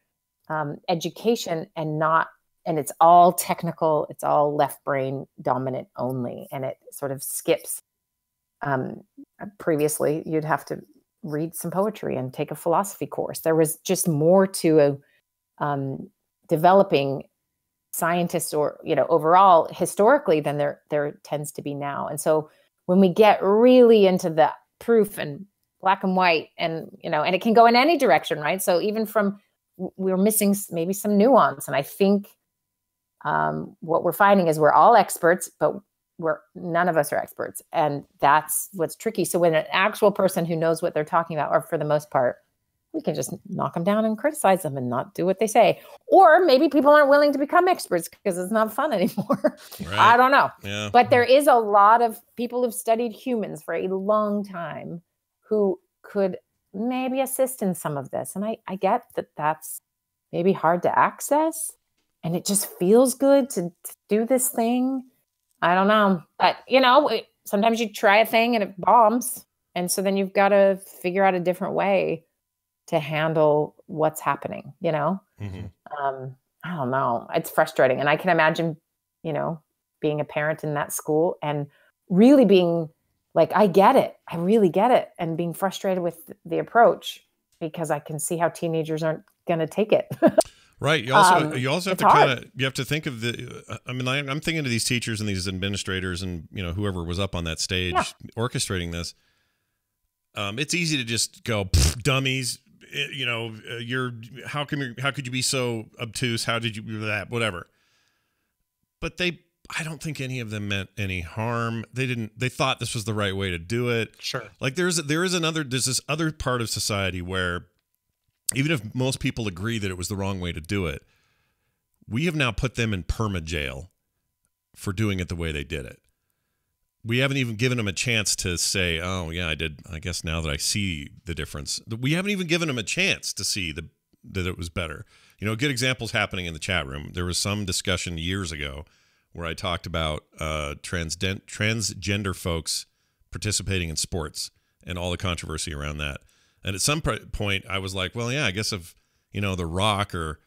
education and it's all technical, it's all left brain dominant only, and it sort of skips. Previously, you'd have to read some poetry and take a philosophy course. There was just more to developing scientists, or overall historically, than there tends to be now. And so when we get really into the proof and black and white, and and it can go in any direction, right? So even we're missing maybe some nuance. And I think what we're finding is we're all experts, but none of us are experts, and that's what's tricky. So when an actual person who knows what they're talking about, or for the most part, we can just knock them down and criticize them and not do what they say. Or maybe people aren't willing to become experts because it's not fun anymore. Right. I don't know. Yeah. But there is a lot of people who've studied humans for a long time who could maybe assist in some of this. And I get that that's maybe hard to access, and it just feels good to do this thing. I don't know. But, sometimes you try a thing and it bombs. And so then you've got to figure out a different way to handle what's happening, Mm-hmm. I don't know. It's frustrating. And I can imagine, being a parent in that school and really being like, I get it. I really get it. And being frustrated with the approach, because I can see how teenagers aren't going to take it. Right. You also have to you have to think of I'm thinking of these teachers and these administrators and, whoever was up on that stage orchestrating this. It's easy to just go, dummies. How could you be so obtuse? How did you do that? Whatever. But I don't think any of them meant any harm. They thought this was the right way to do it. Sure. Like there's this other part of society where even if most people agree that it was the wrong way to do it, we have now put them in perma jail for doing it the way they did it. We haven't even given them a chance to say, oh, yeah, I did. I guess now that I see the difference, we haven't even given them a chance to see that it was better. Good examples happening in the chat room. There was some discussion years ago where I talked about transgender folks participating in sports and all the controversy around that. And at some point, I was like, well, yeah, I guess if, The Rock or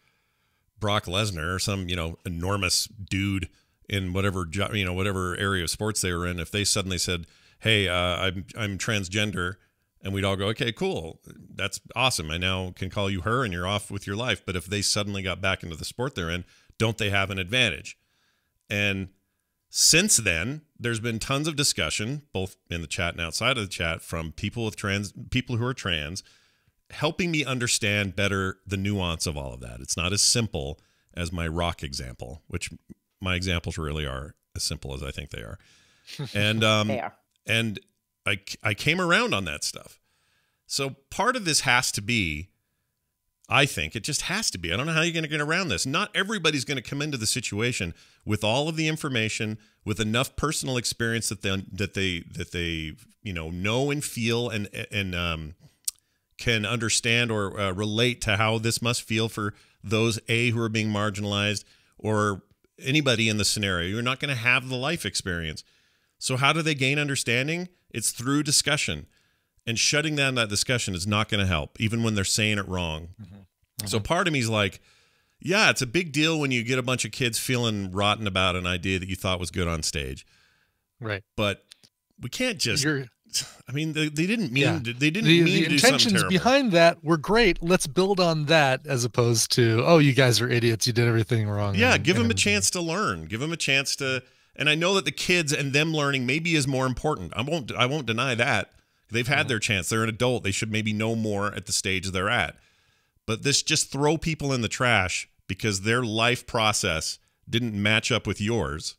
Brock Lesnar or some, enormous dude in whatever area of sports they were in, if they suddenly said, hey, I'm transgender, and we'd all go, okay, cool, that's awesome, I now can call you her and you're off with your life. But if they suddenly got back into the sport they're in, don't they have an advantage? And since then, there's been tons of discussion, both in the chat and outside of the chat, from people who are trans, helping me understand better the nuance of all of that. It's not as simple as my rock example, which my examples really are as simple as I think they are. And they are. And I came around on that stuff. So part of this has to be, I think it just has to be, I don't know how you're going to get around this. Not everybody's going to come into the situation with all of the information, with enough personal experience that they know and feel and can understand or relate to how this must feel for those who are being marginalized, or anybody in the scenario. You're not going to have the life experience. So how do they gain understanding? It's through discussion. And shutting down that discussion is not going to help, even when they're saying it wrong. Mm-hmm. Mm-hmm. So part of me is like, yeah, it's a big deal when you get a bunch of kids feeling rotten about an idea that you thought was good on stage. Right. But we can't just... they didn't mean yeah. to, they didn't mean to do something terrible. The intentions behind that were great. Let's build on that, as opposed to, oh, you guys are idiots, you did everything wrong. Yeah, give them a chance to learn. Give them a chance to... And I know that the kids and them learning maybe is more important. I won't deny that. They've had their chance. They're an adult. They should maybe know more at the stage they're at. But this just throw people in the trash because their life process didn't match up with yours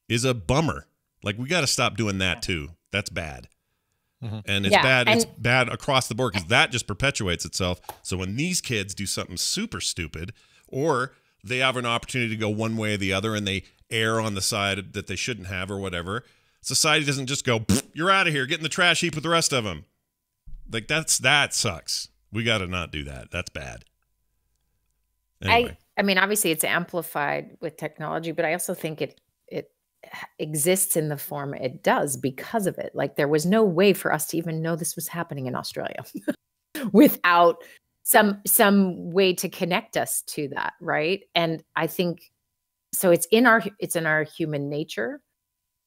is a bummer. Like, we got to stop doing that too. That's bad. Mm-hmm. And it's bad. It's bad across the board, because that just perpetuates itself. So when these kids do something super stupid, or they have an opportunity to go one way or the other and they err on the side that they shouldn't have or whatever, society doesn't just go, you're out of here, get in the trash heap with the rest of them. Like, that sucks. We got to not do that. That's bad. Anyway. I mean, obviously it's amplified with technology, but I also think it exists in the form it does because of it. Like, there was no way for us to even know this was happening in Australia without some way to connect us to that, right? And I think so. It's in our human nature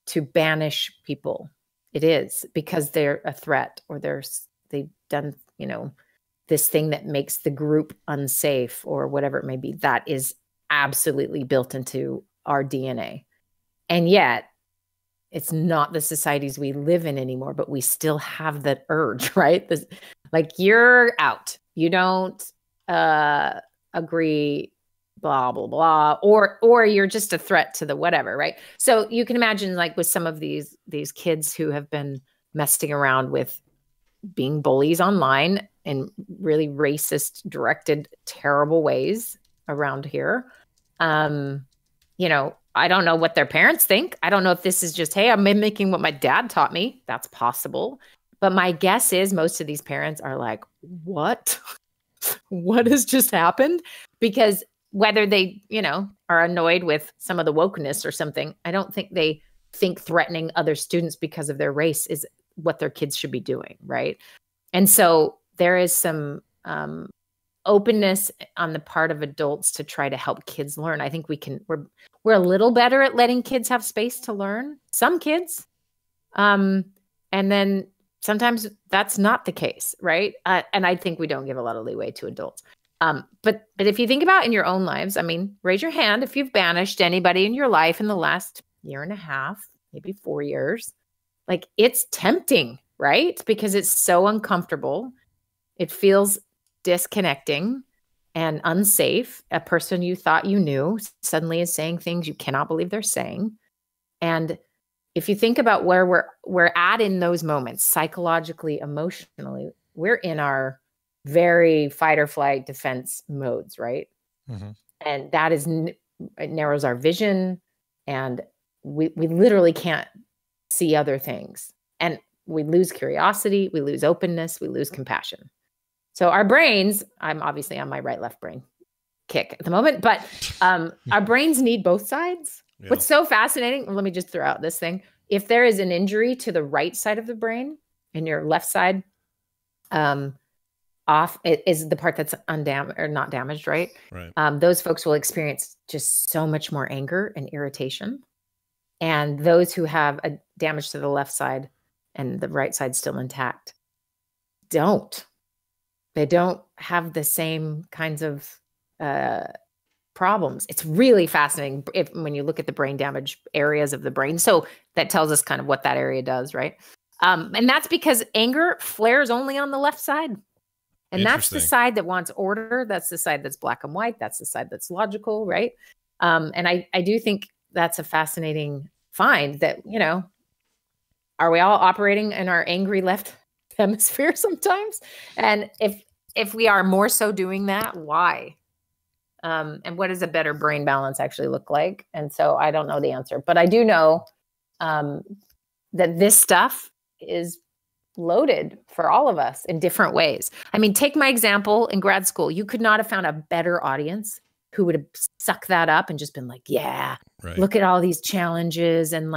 to banish people. It is, because they're a threat or they're they've done, this thing that makes the group unsafe or whatever it may be. That is absolutely built into our DNA. And yet it's not the societies we live in anymore, but we still have that urge, right? Like, you're out. You don't agree, blah, blah, blah, or you're just a threat to the whatever, right? So you can imagine, like, with some of these kids who have been messing around with being bullies online in really racist, directed, terrible ways around here. I don't know what their parents think. I don't know if this is just, hey, I'm mimicking what my dad taught me. That's possible. But my guess is most of these parents are like, what? What has just happened? Because whether they, are annoyed with some of the wokeness or something, I don't think they think threatening other students because of their race is what their kids should be doing, right? And so there is some openness on the part of adults to try to help kids learn. I think we're a little better at letting kids have space to learn. Some kids, and then sometimes that's not the case, right? And I think we don't give a lot of leeway to adults. But if you think about in your own lives, I mean, raise your hand if you've banished anybody in your life in the last year and a half, maybe 4 years. Like, it's tempting, right? Because it's so uncomfortable. It feels disconnecting and unsafe. A person you thought you knew suddenly is saying things you cannot believe they're saying. And if you think about where we're at in those moments, psychologically, emotionally, we're in our very fight or flight defense modes, right? Mm-hmm. And that it narrows our vision, and we literally can't see other things. And we lose curiosity, we lose openness, we lose compassion. So our brains, I'm obviously on my right-left brain kick at the moment, but our brains need both sides. Yeah. What's so fascinating, let me just throw out this thing. If there is an injury to the right side of the brain and your left side off, it is the part that's undamaged or not damaged, right? Right. Those folks will experience just so much more anger and irritation. And those who have a damage to the left side and the right side still intact They don't have the same kinds of problems. It's really fascinating when you look at the brain damage areas of the brain. So that tells us kind of what that area does, right? And that's because anger flares only on the left side. And that's the side that wants order. That's the side that's black and white. That's the side that's logical, right? And I do think that's a fascinating find that, are we all operating in our angry left hemisphere sometimes? And if we are more so doing that, why? And what does a better brain balance actually look like? And so I don't know the answer, but I do know that this stuff is loaded for all of us in different ways. I mean, take my example in grad school. You could not have found a better audience who would have sucked that up and just been like, yeah, right. Look at all these challenges and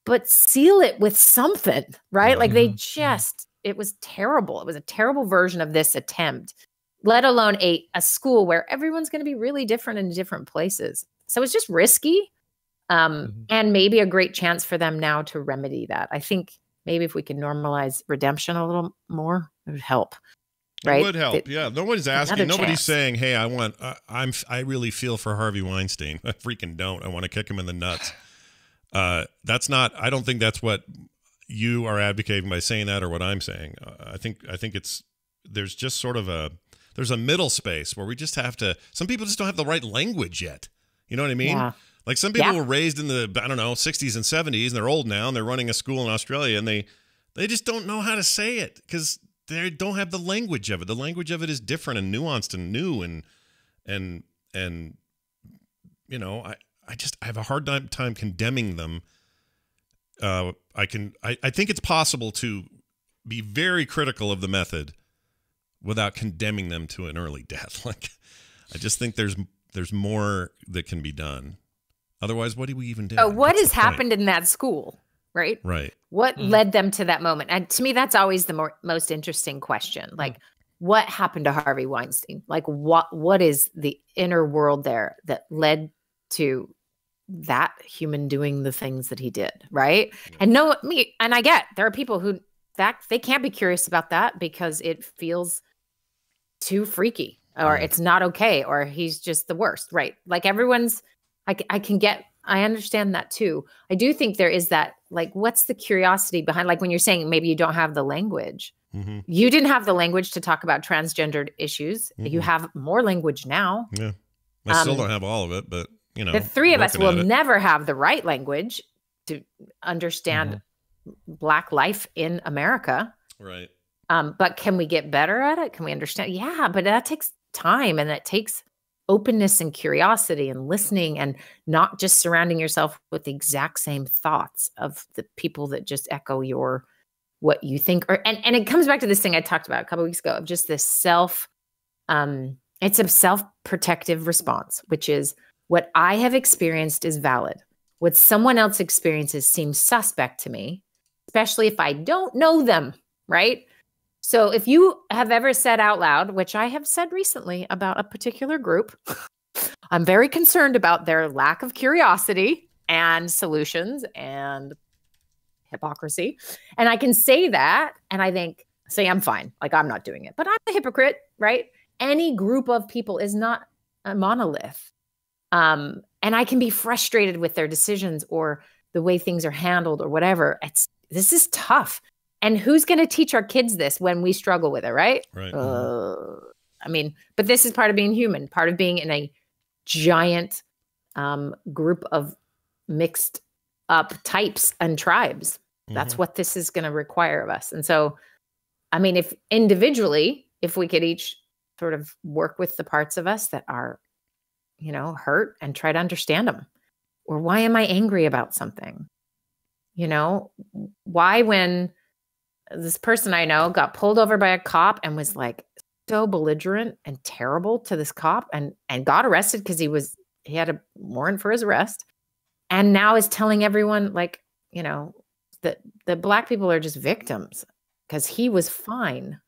but seal it with something, right? Mm-hmm. Like it was terrible. It was a terrible version of this attempt, let alone a school where everyone's going to be really different in different places. So it's just risky and maybe a great chance for them now to remedy that. I think maybe if we could normalize redemption a little more, it would help. Right? It would help. Yeah. Nobody's asking. Nobody's saying, hey, I really feel for Harvey Weinstein. I freaking don't. I want to kick him in the nuts. That's not, I don't think that's what you are advocating by saying that or what I'm saying. I think there's just sort of there's a middle space where we just have to, some people just don't have the right language yet. You know what I mean? Yeah. Like some people were raised in the, 60s and 70s and they're old now and they're running a school in Australia and they just don't know how to say it because they don't have the language of it. The language of it is different and nuanced and new and I have a hard time condemning them. I think it's possible to be very critical of the method without condemning them to an early death. Like, I just think there's more that can be done. Otherwise, what do we even do? What has happened in that school, right? Right. What led them to that moment? And to me, that's always the most interesting question. Like, what happened to Harvey Weinstein? Like, what is the inner world there that led to that human doing the things that he did, right? And I get there are people who that they can't be curious about that because it feels too freaky, or it's not okay, or he's just the worst, right? Like everyone's, I understand that too. I do think there is that, like, what's the curiosity behind, like when you're saying maybe you don't have the language. Mm-hmm. You didn't have the language to talk about transgendered issues. Mm-hmm. You have more language now. Yeah. I still don't have all of it, but you know, the three of us will it. never have the right language to understand Black life in America. Right. But can we get better at it? Can we understand? Yeah, but that takes time, and that takes openness and curiosity and listening, and not just surrounding yourself with the exact same thoughts of the people that just echo what you think. And it comes back to this thing I talked about a couple of weeks ago of just this it's a self-protective response, which is what I have experienced is valid. What someone else experiences seems suspect to me, especially if I don't know them, right? So if you have ever said out loud, which I have said recently about a particular group, I'm very concerned about their lack of curiosity and solutions and hypocrisy. And I can say that, and I think, say I'm fine, like I'm not doing it, but I'm a hypocrite, right? Any group of people is not a monolith. And I can be frustrated with their decisions or the way things are handled or whatever. This is tough. And who's going to teach our kids this when we struggle with it, right? Right. I mean, but this is part of being human, part of being in a giant group of mixed up types and tribes. That's what this is going to require of us. And so, I mean, if individually, if we could each sort of work with the parts of us that are, you know, hurt and try to understand them. Or why am I angry about something? You know, why when this person I know got pulled over by a cop and was like so belligerent and terrible to this cop and got arrested because he had a warrant for his arrest, and now is telling everyone, like, you know, that the Black people are just victims because he was fine.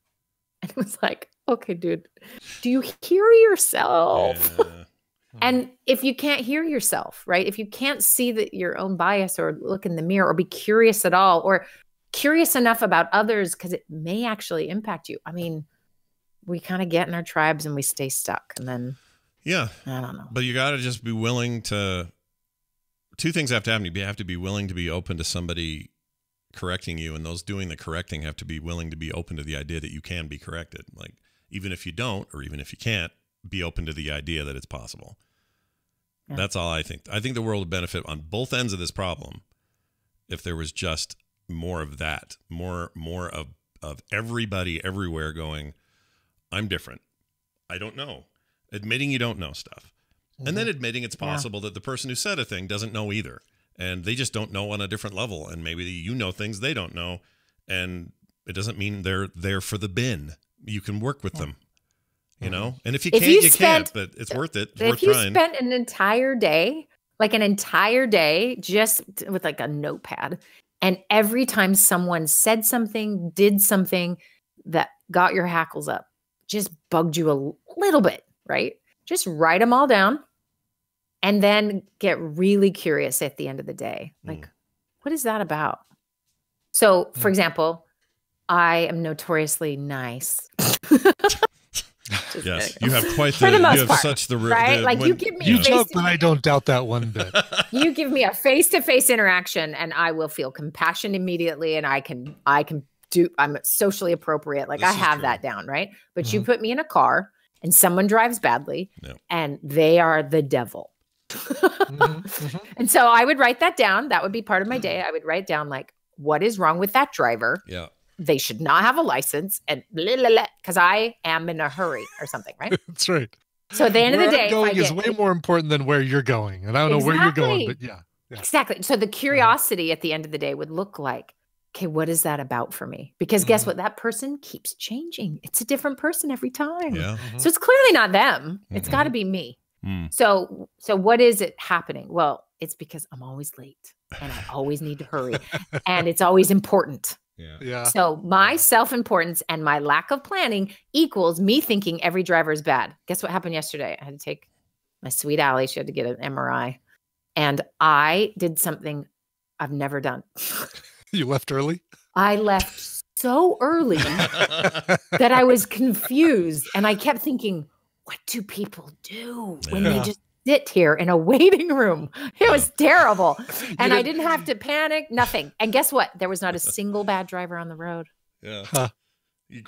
And it was like, okay, dude, do you hear yourself? Yeah. And if you can't hear yourself, right? If you can't see your own bias or look in the mirror or be curious at all, or curious enough about others because it may actually impact you. I mean, we kind of get in our tribes and we stay stuck, and then I don't know. But you got to just be willing to. Two things have to happen. You have to be willing to be open to somebody correcting you, and those doing the correcting have to be willing to be open to the idea that you can be corrected. Like, even if you don't, or even if you can't, be open to the idea that it's possible. Yeah. That's all I think. I think the world would benefit on both ends of this problem if there was just more of that, more of everybody everywhere going, I'm different. I don't know. Admitting you don't know stuff. And then admitting it's possible that the person who said a thing doesn't know either. And they just don't know on a different level. And maybe you know things they don't know. And it doesn't mean they're there for the bin. You can work with them, you know? And if you can't, you can't, but it's worth it. It's worth trying. If you spent an entire day, just with like a notepad, and every time someone said something, did something that got your hackles up, just bugged you a little bit, right? Just write them all down. And then get really curious at the end of the day. Like, what is that about? So, for example, I am notoriously nice. Yes, you have quite the, you have part, such the, right? The, like when, you give me you joke, but I don't doubt that one bit. You give me a face-to-face interaction and I will feel compassion immediately, and I can do, I'm socially appropriate. Like, I have that down, right? But you put me in a car and someone drives badly and they are the devil. And so I would write that down. That would be part of my day. I would write down, like, what is wrong with that driver? Yeah. They should not have a license, and because I am in a hurry or something, right? That's right. So at the end of the day, going is way more important than where you're going. And I don't know where you're going, but yeah. Exactly. So the curiosity at the end of the day would look like, okay, what is that about for me? Because guess what? That person keeps changing. It's a different person every time. Yeah. So it's clearly not them. It's got to be me. So what is it happening? Well, it's because I'm always late and I always need to hurry and it's always important. Yeah. So my self-importance and my lack of planning equals me thinking every driver is bad. Guess what happened yesterday? I had to take my sweet Allie. She had to get an MRI, and I did something I've never done. You left early? I left so early that I was confused. And I kept thinking, what do people do when they just sit here in a waiting room? It was terrible. And I didn't have to panic, nothing. And guess what? There was not a single bad driver on the road. Yeah. Huh.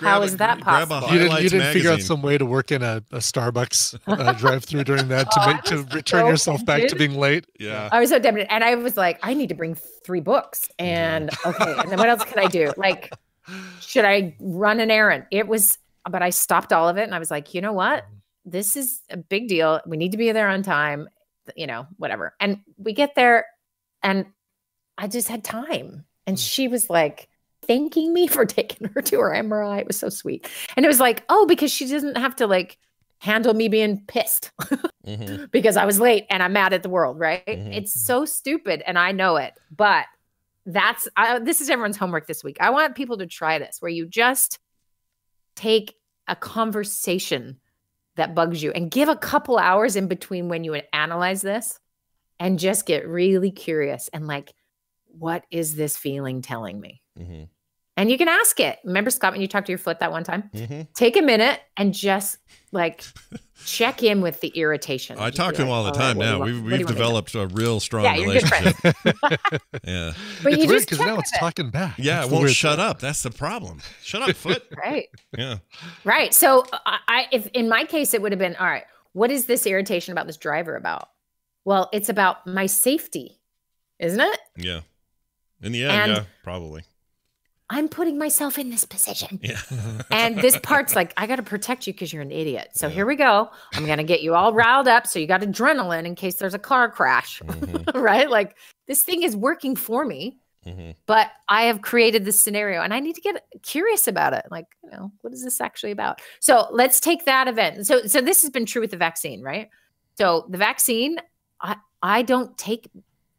How is that possible? You didn't figure out some way to work in a Starbucks drive-through during that to return yourself back to being late? Yeah. I was so tempted. And I was like, I need to bring 3 books. And okay. And then what else can I do? Like, should I run an errand? But I stopped all of it. And I was like, you know what? This is a big deal. We need to be there on time, whatever. And we get there and I just had time. And she was like, thanking me for taking her to her MRI. It was so sweet. And it was like, oh, because she doesn't have to like handle me being pissed because I was late and I'm mad at the world, right? It's so stupid and I know it, but this is everyone's homework this week. I want people to try this where you just take a conversation that bugs you and give a couple hours in between when you analyze this and just get really curious and like, what is this feeling telling me? And you can ask it. Remember, Scott, when you talked to your foot that one time? Take a minute and just like check in with the irritation. I talk to him all the time now. We've developed a real strong relationship. Yeah. But it's weird because now it's talking back. Yeah, it won't shut up. That's the problem. Shut up, foot. Right. Yeah. Right. So if in my case, it would have been, all right, what is this irritation about this driver about? Well, it's about my safety, isn't it? Yeah. In the end, yeah, probably. I'm putting myself in this position. Yeah. And this part's like, I got to protect you because you're an idiot. So here we go. I'm going to get you all riled up. So you got adrenaline in case there's a car crash, right? Like this thing is working for me, but I have created this scenario and I need to get curious about it. Like, what is this actually about? So let's take that event. So this has been true with the vaccine, right? So the vaccine, I don't take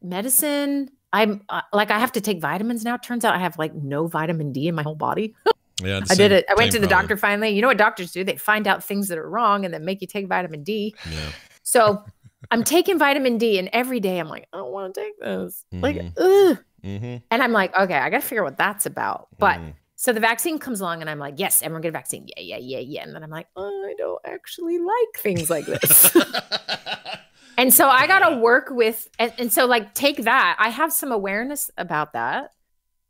medicine. I'm I have to take vitamins now. Turns out I have like no vitamin D in my whole body. Yeah, I did it. I went to the doctor finally. You know what doctors do? They find out things that are wrong and then make you take vitamin D. Yeah. So I'm taking vitamin D and every day I'm like, I don't want to take this. Like, ugh. And I'm like, okay, I got to figure out what that's about. But so the vaccine comes along and I'm like, yes, everyone get a vaccine. Yeah. And then I'm like, I don't actually like things like this. And so I got to work with, and so like, take that. I have some awareness about that.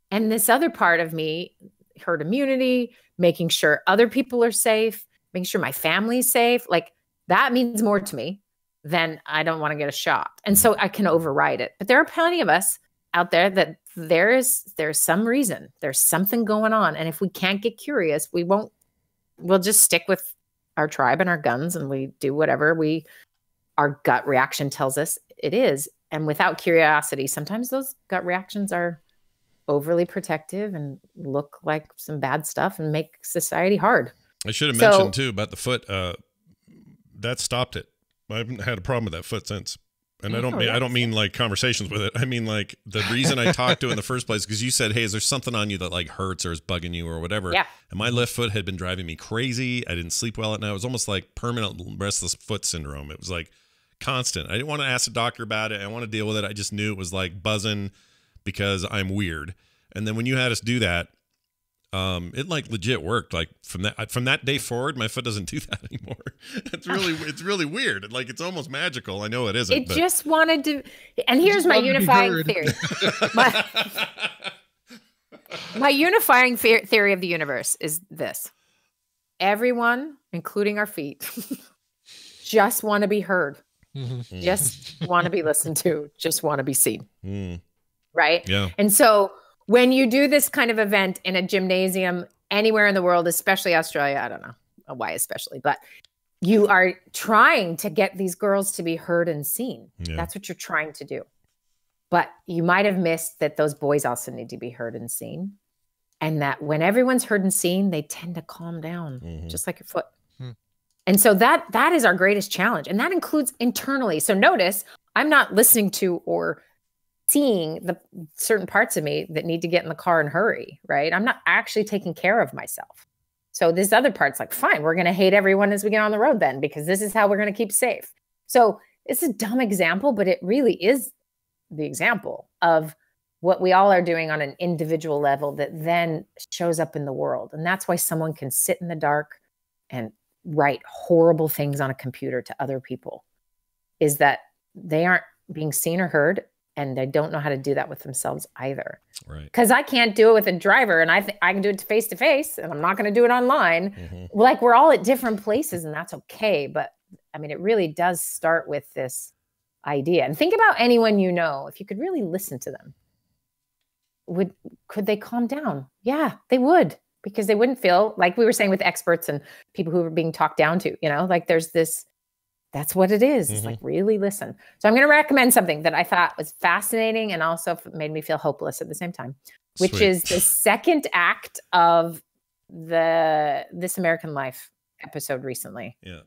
And this other part of me, herd immunity, making sure other people are safe, making sure my family's safe. Like that means more to me than I don't want to get a shot. And so I can override it. But there are plenty of us out there that there's some reason, there's something going on. And if we can't get curious, we'll just stick with our tribe and our guns and we do whatever our gut reaction tells us it is. And without curiosity, sometimes those gut reactions are overly protective and look like some bad stuff and make society hard. I should have mentioned too about the foot. That stopped it. I haven't had a problem with that foot since. And I don't mean like conversations with it. I mean like the reason I talked to it in the first place, because you said, hey, is there something on you that like hurts or is bugging you or whatever? Yeah. And my left foot had been driving me crazy. I didn't sleep well at night. It was almost like permanent restless foot syndrome. It was like constant. I didn't want to ask the doctor about it. I want to deal with it. I just knew it was like buzzing because I'm weird. And then when you had us do that, it like legit worked. Like from that day forward, my foot doesn't do that anymore. It's really weird. Like it's almost magical. I know it isn't. It just wanted to. And here's my unifying theory. My unifying theory of the universe is this: everyone, including our feet, just want to be heard. Just want to be listened to, just want to be seen. Right? Yeah. And so when you do this kind of event in a gymnasium anywhere in the world, especially Australia, I don't know why especially, but you are trying to get these girls to be heard and seen. Yeah. That's what you're trying to do. But you might have missed that those boys also need to be heard and seen. And that when everyone's heard and seen, they tend to calm down, just like your foot. And so that is our greatest challenge. And that includes internally. So notice, I'm not listening to or seeing the certain parts of me that need to get in the car and hurry, right? I'm not actually taking care of myself. So this other part's like, fine, we're going to hate everyone as we get on the road then, because this is how we're going to keep safe. So it's a dumb example, but it really is the example of what we all are doing on an individual level that then shows up in the world. And that's why someone can sit in the dark and write horrible things on a computer to other people, is that they aren't being seen or heard, and they don't know how to do that with themselves either. Right. Because I can't do it with a driver, and I can do it face to face, and I'm not going to do it online. Mm-hmm. Like, we're all at different places, and that's okay. But I mean, it really does start with this idea. And think about anyone you know. If you could really listen to them, could they calm down? Yeah, they would, because they wouldn't feel like we were saying with experts and people who were being talked down to, like there's this, that's what it is. It's like, really listen. So I'm going to recommend something that I thought was fascinating and also made me feel hopeless at the same time, which is the second act of the This American Life episode recently. Yeah.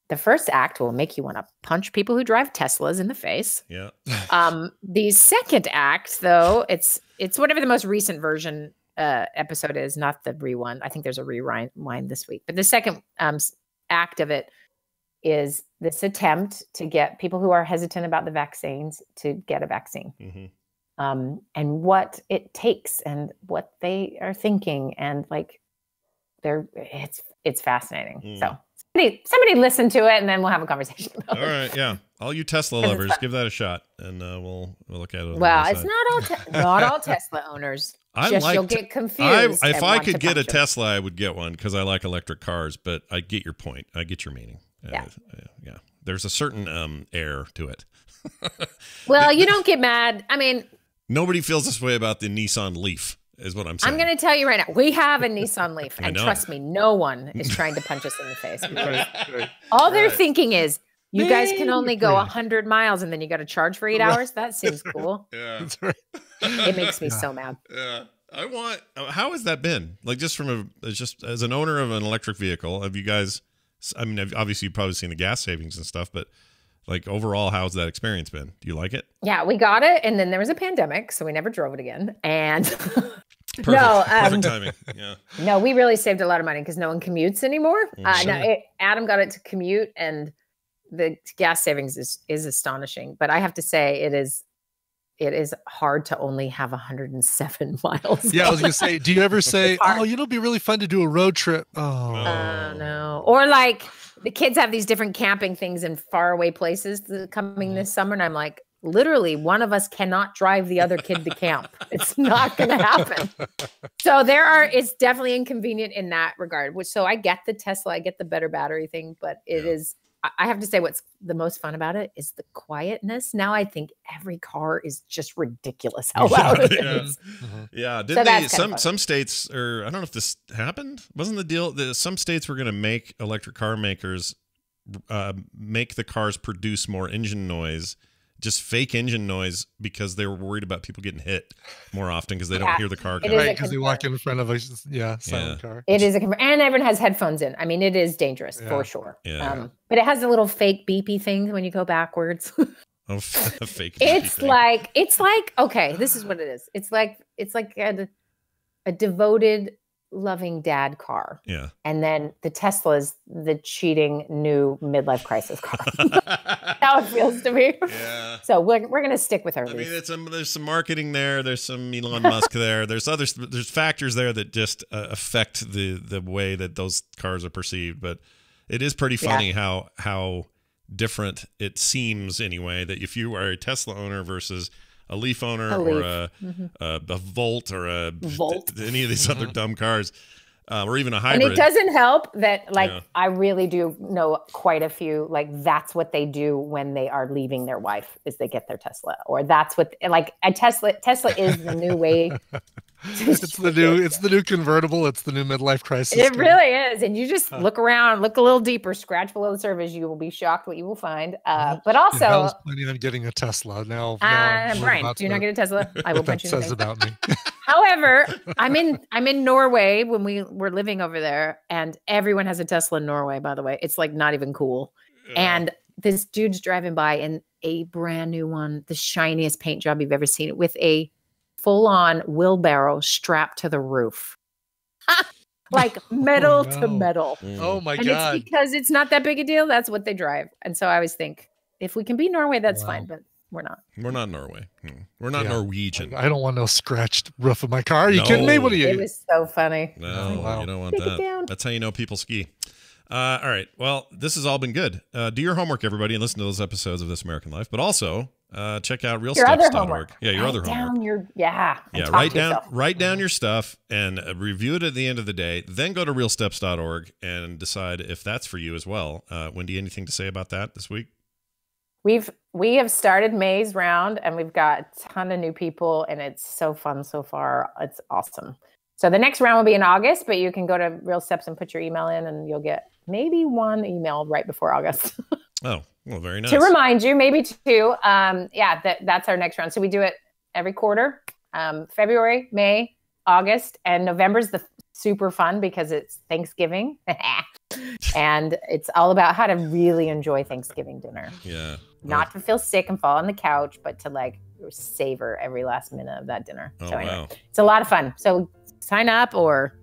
The first act will make you want to punch people who drive Teslas in the face. Yeah. The second act, though, it's whatever the most recent version episode is, not the rewind. I think there's a rewind this week. But the second act of it is this attempt to get people who are hesitant about the vaccines to get a vaccine. Mm-hmm. And what it takes and what they are thinking. And like, it's fascinating. Mm. So somebody listen to it, and then we'll have a conversation about it. All right, yeah. All you Tesla lovers, give that a shot, and we'll look at it. Well, it's not all Tesla owners. You'll get confused. If I could get a Tesla, I would get one because I like electric cars. But I get your point. I get your meaning. Yeah. There's a certain air to it. Well, you don't get mad. I mean, nobody feels this way about the Nissan Leaf, is what I'm saying. I'm going to tell you right now. We have a Nissan Leaf, and trust me, no one is trying to punch us in the face. All they're thinking is, you guys can only go 100 miles, and then you got to charge for 8 hours. That seems cool. Yeah, that's right. It makes me so mad. Yeah, how has that been? Like, just as an owner of an electric vehicle, have you guys? I mean, obviously you've probably seen the gas savings and stuff, but like overall, how's that experience been? Do you like it? Yeah, we got it, and then there was a pandemic, so we never drove it again. And perfect timing. Yeah. No, we really saved a lot of money because no one commutes anymore. Adam got it to commute, and the gas savings is astonishing. But I have to say, it is hard to only have 107 miles. Yeah, I was gonna say, do you ever say, "Oh, it'd be really fun to do a road trip"? Oh, no. Or like the kids have these different camping things in faraway places coming this summer, and I'm like, literally, one of us cannot drive the other kid to camp. It's not going to happen. So it's definitely inconvenient in that regard. So I get the Tesla, I get the better battery thing, but it is. I have to say, what's the most fun about it is the quietness. Now I think every car is just ridiculous how loud it is. Yeah. Didn't some states, or I don't know if this happened, wasn't the deal that some states were going to make electric car makers make the cars produce more engine noise, just fake engine noise, because they were worried about people getting hit more often because they don't hear the car coming. Right, because they walk in front of a silent car. It is and everyone has headphones in. I mean, it is dangerous for sure. Yeah. But it has a little fake beepy thing when you go backwards. Oh, fake. It's like okay, this is what it is. It's like a devoted, loving dad car. Yeah. And then the Tesla is the cheating new midlife crisis car. How it feels to me. Yeah. So we're gonna stick with her. I mean, there's some marketing there. There's some Elon Musk there. There's factors there that just affect the way that those cars are perceived. But it is pretty funny how different it seems anyway. That if you are a Tesla owner versus a Leaf owner or a Volt or any of these other dumb cars, or even a hybrid. And it doesn't help that I really do know quite a few, like that's what they do when they are leaving their wife, is they get their Tesla, or that's what like a Tesla is the new way. It's the new convertible. It's the new midlife crisis. It really is. And you just look around, look a little deeper, scratch below the surface. You will be shocked what you will find. But also, I was planning on getting a Tesla. Now Brian, do not get a Tesla. I will punch you in the face. Says about me. However, I'm in Norway when we were living over there, and everyone has a Tesla in Norway, by the way. It's like not even cool. And this dude's driving by in a brand new one, the shiniest paint job you've ever seen, with a full-on wheelbarrow strapped to the roof. Like metal to metal. Oh my God. It's because it's not that big a deal. That's what they drive. And so I always think, if we can be Norway, that's fine. But We're not. We're not Norway. We're not Norwegian. I don't want no scratched roof of my car. Are you kidding me? What are you? It was so funny. No, wow. You don't want that. That's how you know people ski. All right. Well, this has all been good. Do your homework, everybody, and listen to those episodes of This American Life. But also check out realsteps.org. Yeah, your other homework. Write down your stuff and review it at the end of the day. Then go to realsteps.org and decide if that's for you as well. Wendy, anything to say about that this week? We have started May's round, and we've got a ton of new people, and it's so fun so far. It's awesome. So the next round will be in August, but you can go to Real Steps and put your email in, and you'll get maybe one email right before August. Oh, well, very nice. To remind you, maybe two. That's our next round. So we do it every quarter, February, May, August, and November's the super fun because it's Thanksgiving. And it's all about how to really enjoy Thanksgiving dinner. Yeah. Not to feel sick and fall on the couch, but to like savor every last minute of that dinner. Oh, so anyway, wow. It's a lot of fun. So sign up, or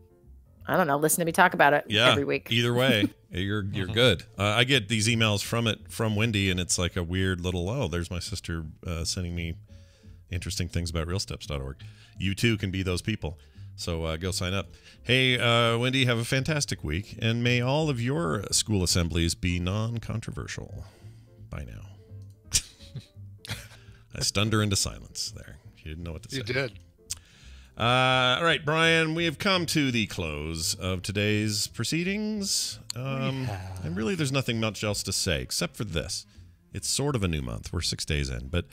I don't know, listen to me talk about it every week. Either way, you're good. I get these emails from Wendy, and it's like a weird little, there's my sister sending me interesting things about realsteps.org. You too can be those people. So go sign up. Hey, Wendy, have a fantastic week, and may all of your school assemblies be non-controversial. Bye now. I stunned her into silence there. She didn't know what to say. You did. All right, Brian, we have come to the close of today's proceedings. And really, there's nothing much else to say except for this. It's sort of a new month. We're 6 days in, but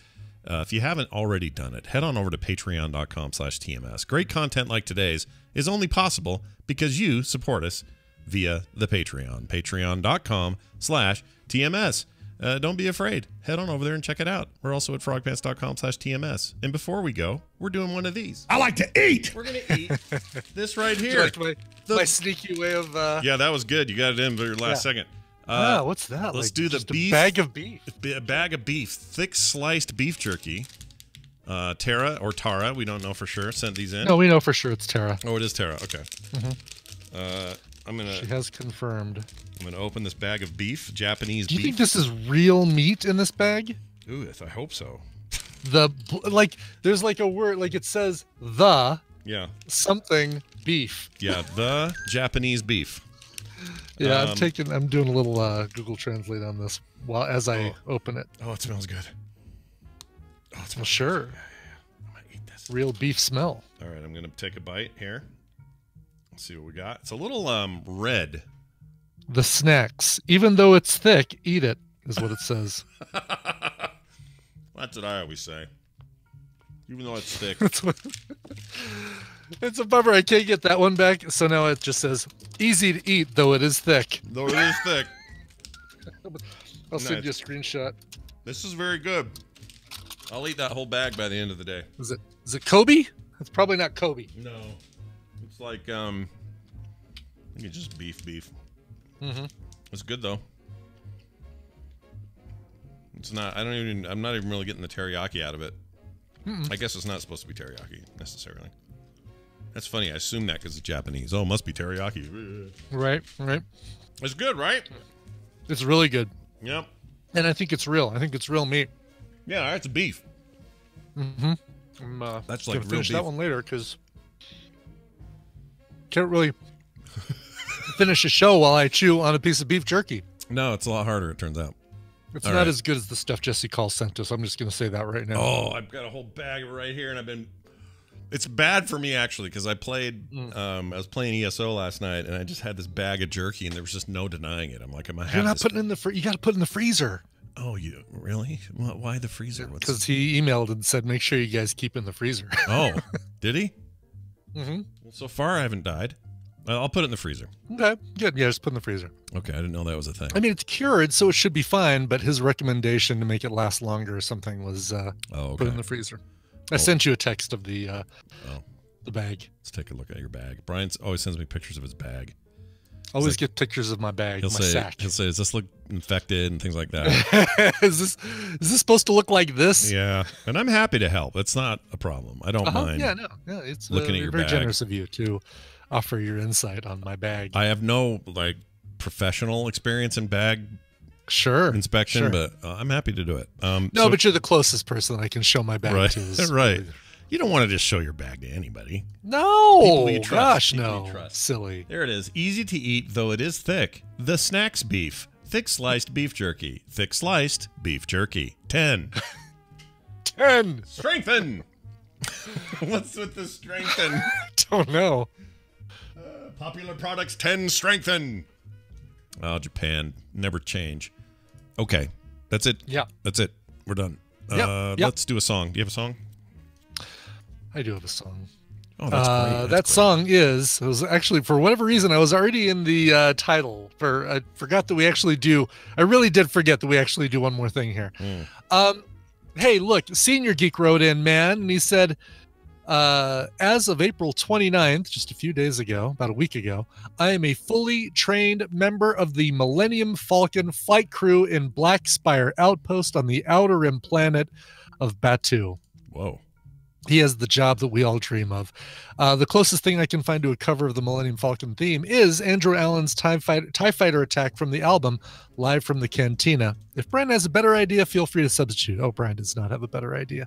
if you haven't already done it, head on over to patreon.com/TMS. Great content like today's is only possible because you support us via the Patreon. Patreon.com/TMS. Don't be afraid. Head on over there and check it out. We're also at frogpants.com/TMS. And before we go, we're doing one of these. I like to eat. We're going to eat this right here. Like my sneaky way of... Yeah, that was good. You got it in for your last second. What's that? Let's do the beef. A bag of beef. A bag of beef. Thick sliced beef jerky. Tara, we don't know for sure, sent these in. No, we know for sure it's Tara. Oh, it is Tara. Okay. She has confirmed. I'm going to open this bag of beef, Japanese beef. Do you think this is real meat in this bag? Ooh, I hope so. There's like a word, like it says the something beef. Yeah, the Japanese beef. Yeah, I'm doing a little Google Translate on this as I open it. Oh, it smells good. Oh, it smells sure. Yeah. I'm going to eat this. Real beef smell. All right, I'm going to take a bite here. Let's see what we got. It's a little red. The snacks. Even though it's thick, eat it, is what it says. That's what I always say. Even though it's thick. It's a bummer. I can't get that one back. So now it just says, easy to eat, though it is thick. Though it is thick. I'll send you a screenshot. This is very good. I'll eat that whole bag by the end of the day. Is it Kobe? It's probably not Kobe. No. It's like, I think it's just beef. Mm-hmm. It's good, though. It's not, I'm not even really getting the teriyaki out of it. I guess it's not supposed to be teriyaki, necessarily. That's funny. I assume that because it's Japanese. Oh, it must be teriyaki. Right. It's good, right? It's really good. Yep. And I think it's real. I think it's real meat. Yeah, that's beef. Mm-hmm. That's like real finish beef. That one later because can't really finish a show while I chew on a piece of beef jerky. No, it's a lot harder, it turns out. It's not as good as the stuff Jesse Call sent us. I'm just going to say that right now. Oh, I've got a whole bag of it right here, and it's bad for me, actually, because I was playing ESO last night, and I just had this bag of jerky, and there was just no denying it. I'm like, You're not putting it in you got to put it in the freezer. Oh, you really? Why the freezer? Because he emailed and said, make sure you guys keep it in the freezer. Oh, did he? Mm-hmm. Well, so far, I haven't died. I'll put it in the freezer. Okay, good. Yeah, just put it in the freezer. Okay, I didn't know that was a thing. I mean, it's cured, so it should be fine, but his recommendation to make it last longer or something was put it in the freezer. I sent you a text of the bag. Let's take a look at your bag. Brian always sends me pictures of his bag. Always get pictures of my bag, sack. He'll say, does this look infected and things like that? Is this supposed to look like this? Yeah, and I'm happy to help. It's not a problem. I don't mind. Yeah, it's looking at your very bag. Generous of you to offer your insight on my bag. I have no professional experience in bag inspection, but I'm happy to do it. But you're the closest person that I can show my bag to. Right. You don't want to just show your bag to anybody. No. People you trust. Gosh, no. Silly. There it is. Easy to eat, though it is thick. The Snacks Beef. Thick sliced beef jerky. Thick sliced beef jerky. 10. 10. Strengthen. What's with the strengthen? Don't know. Popular products 10 strengthen. Oh, Japan. Never change. Okay. That's it. Yeah. That's it. We're done. Yep. Let's do a song. Do you have a song? I do have a song. Oh, that's great. That song it was actually, for whatever reason, I was already in the title. I forgot that we actually do. I really did forget that we actually do one more thing here. Hey, look, Senior Geek wrote in, man, and he said, as of April 29th, just a few days ago, about a week ago, I am a fully trained member of the Millennium Falcon flight crew in Black Spire Outpost on the outer rim planet of Batu. Whoa. He has the job that we all dream of. The closest thing I can find to a cover of the Millennium Falcon theme is Andrew Allen's TIE Fighter attack from the album Live from the Cantina. If Brian has a better idea, feel free to substitute. Oh, Brian does not have a better idea.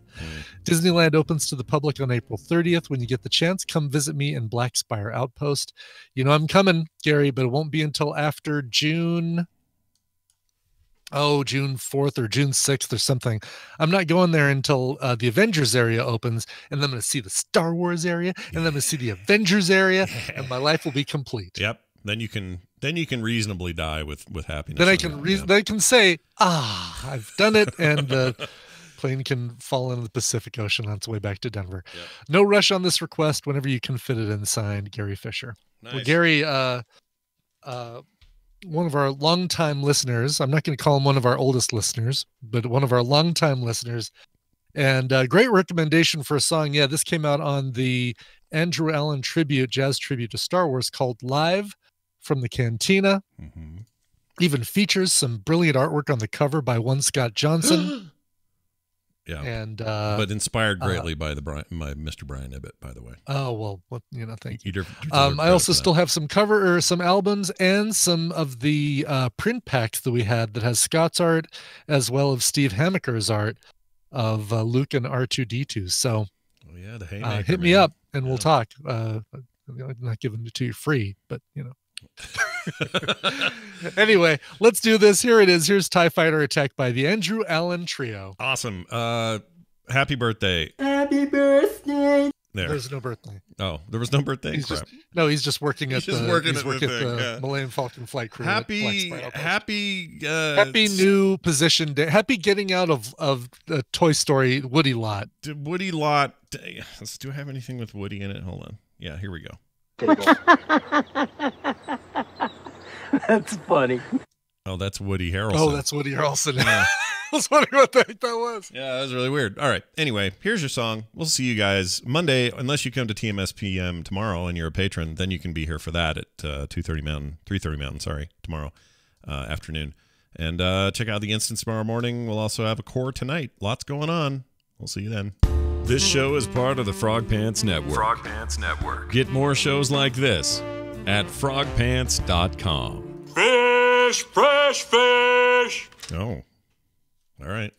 Disneyland opens to the public on April 30th. When you get the chance, come visit me in Black Spire Outpost. You know I'm coming, Gary, but it won't be until after June 4th or June 6th or something. I'm not going there until the Avengers area opens, and then I'm going to see the Star Wars area, and then I'm going to see the Avengers area, and my life will be complete. Yep. Then you can reasonably die with happiness. Then I can say, I've done it, and the plane can fall into the Pacific Ocean on its way back to Denver. Yep. No rush on this request. Whenever you can fit it in, signed, Gary Fisher. Nice. Well, Gary, one of our longtime listeners, I'm not going to call him one of our oldest listeners, but one of our longtime listeners, and great recommendation for a song. Yeah, this came out on the Andrew Allen jazz tribute to Star Wars called Live from the Cantina. Mm-hmm. Even features some brilliant artwork on the cover by one Scott Johnson. Yeah, and but inspired greatly by my Mr. Brian Ibbett, by the way. Oh well, thank you. You I also still have some some albums and some of the print packs that we had that has Scott's art as well as Steve Hamaker's art of Luke and R2D2. So, the Haymaker, hit me up and we'll talk. I'm not giving it to you free, but Anyway, let's do this. Here it is. Here's TIE Fighter Attack by the Andrew Allen Trio. Awesome. Happy birthday. Happy birthday. There's no birthday. Oh, there was no birthday? He's just working at the Millennium Falcon flight crew. Happy new position day. Happy getting out of the Toy Story Woody lot. Woody lot. Do I have anything with Woody in it? Hold on. Yeah, here we go. That's funny. Oh, that's Woody Harrelson. Oh, that's Woody Harrelson. Yeah. I was wondering what the heck that was. Yeah, that was really weird. All right. Anyway, here's your song. We'll see you guys Monday, unless you come to TMS PM tomorrow and you're a patron. Then you can be here for that at 3:30 Mountain, tomorrow afternoon. And check out the Instance tomorrow morning. We'll also have a core tonight. Lots going on. We'll see you then. This show is part of the Frog Pants Network. Frog Pants Network. Get more shows like this at frogpants.com. Fish, fresh fish. Oh, all right.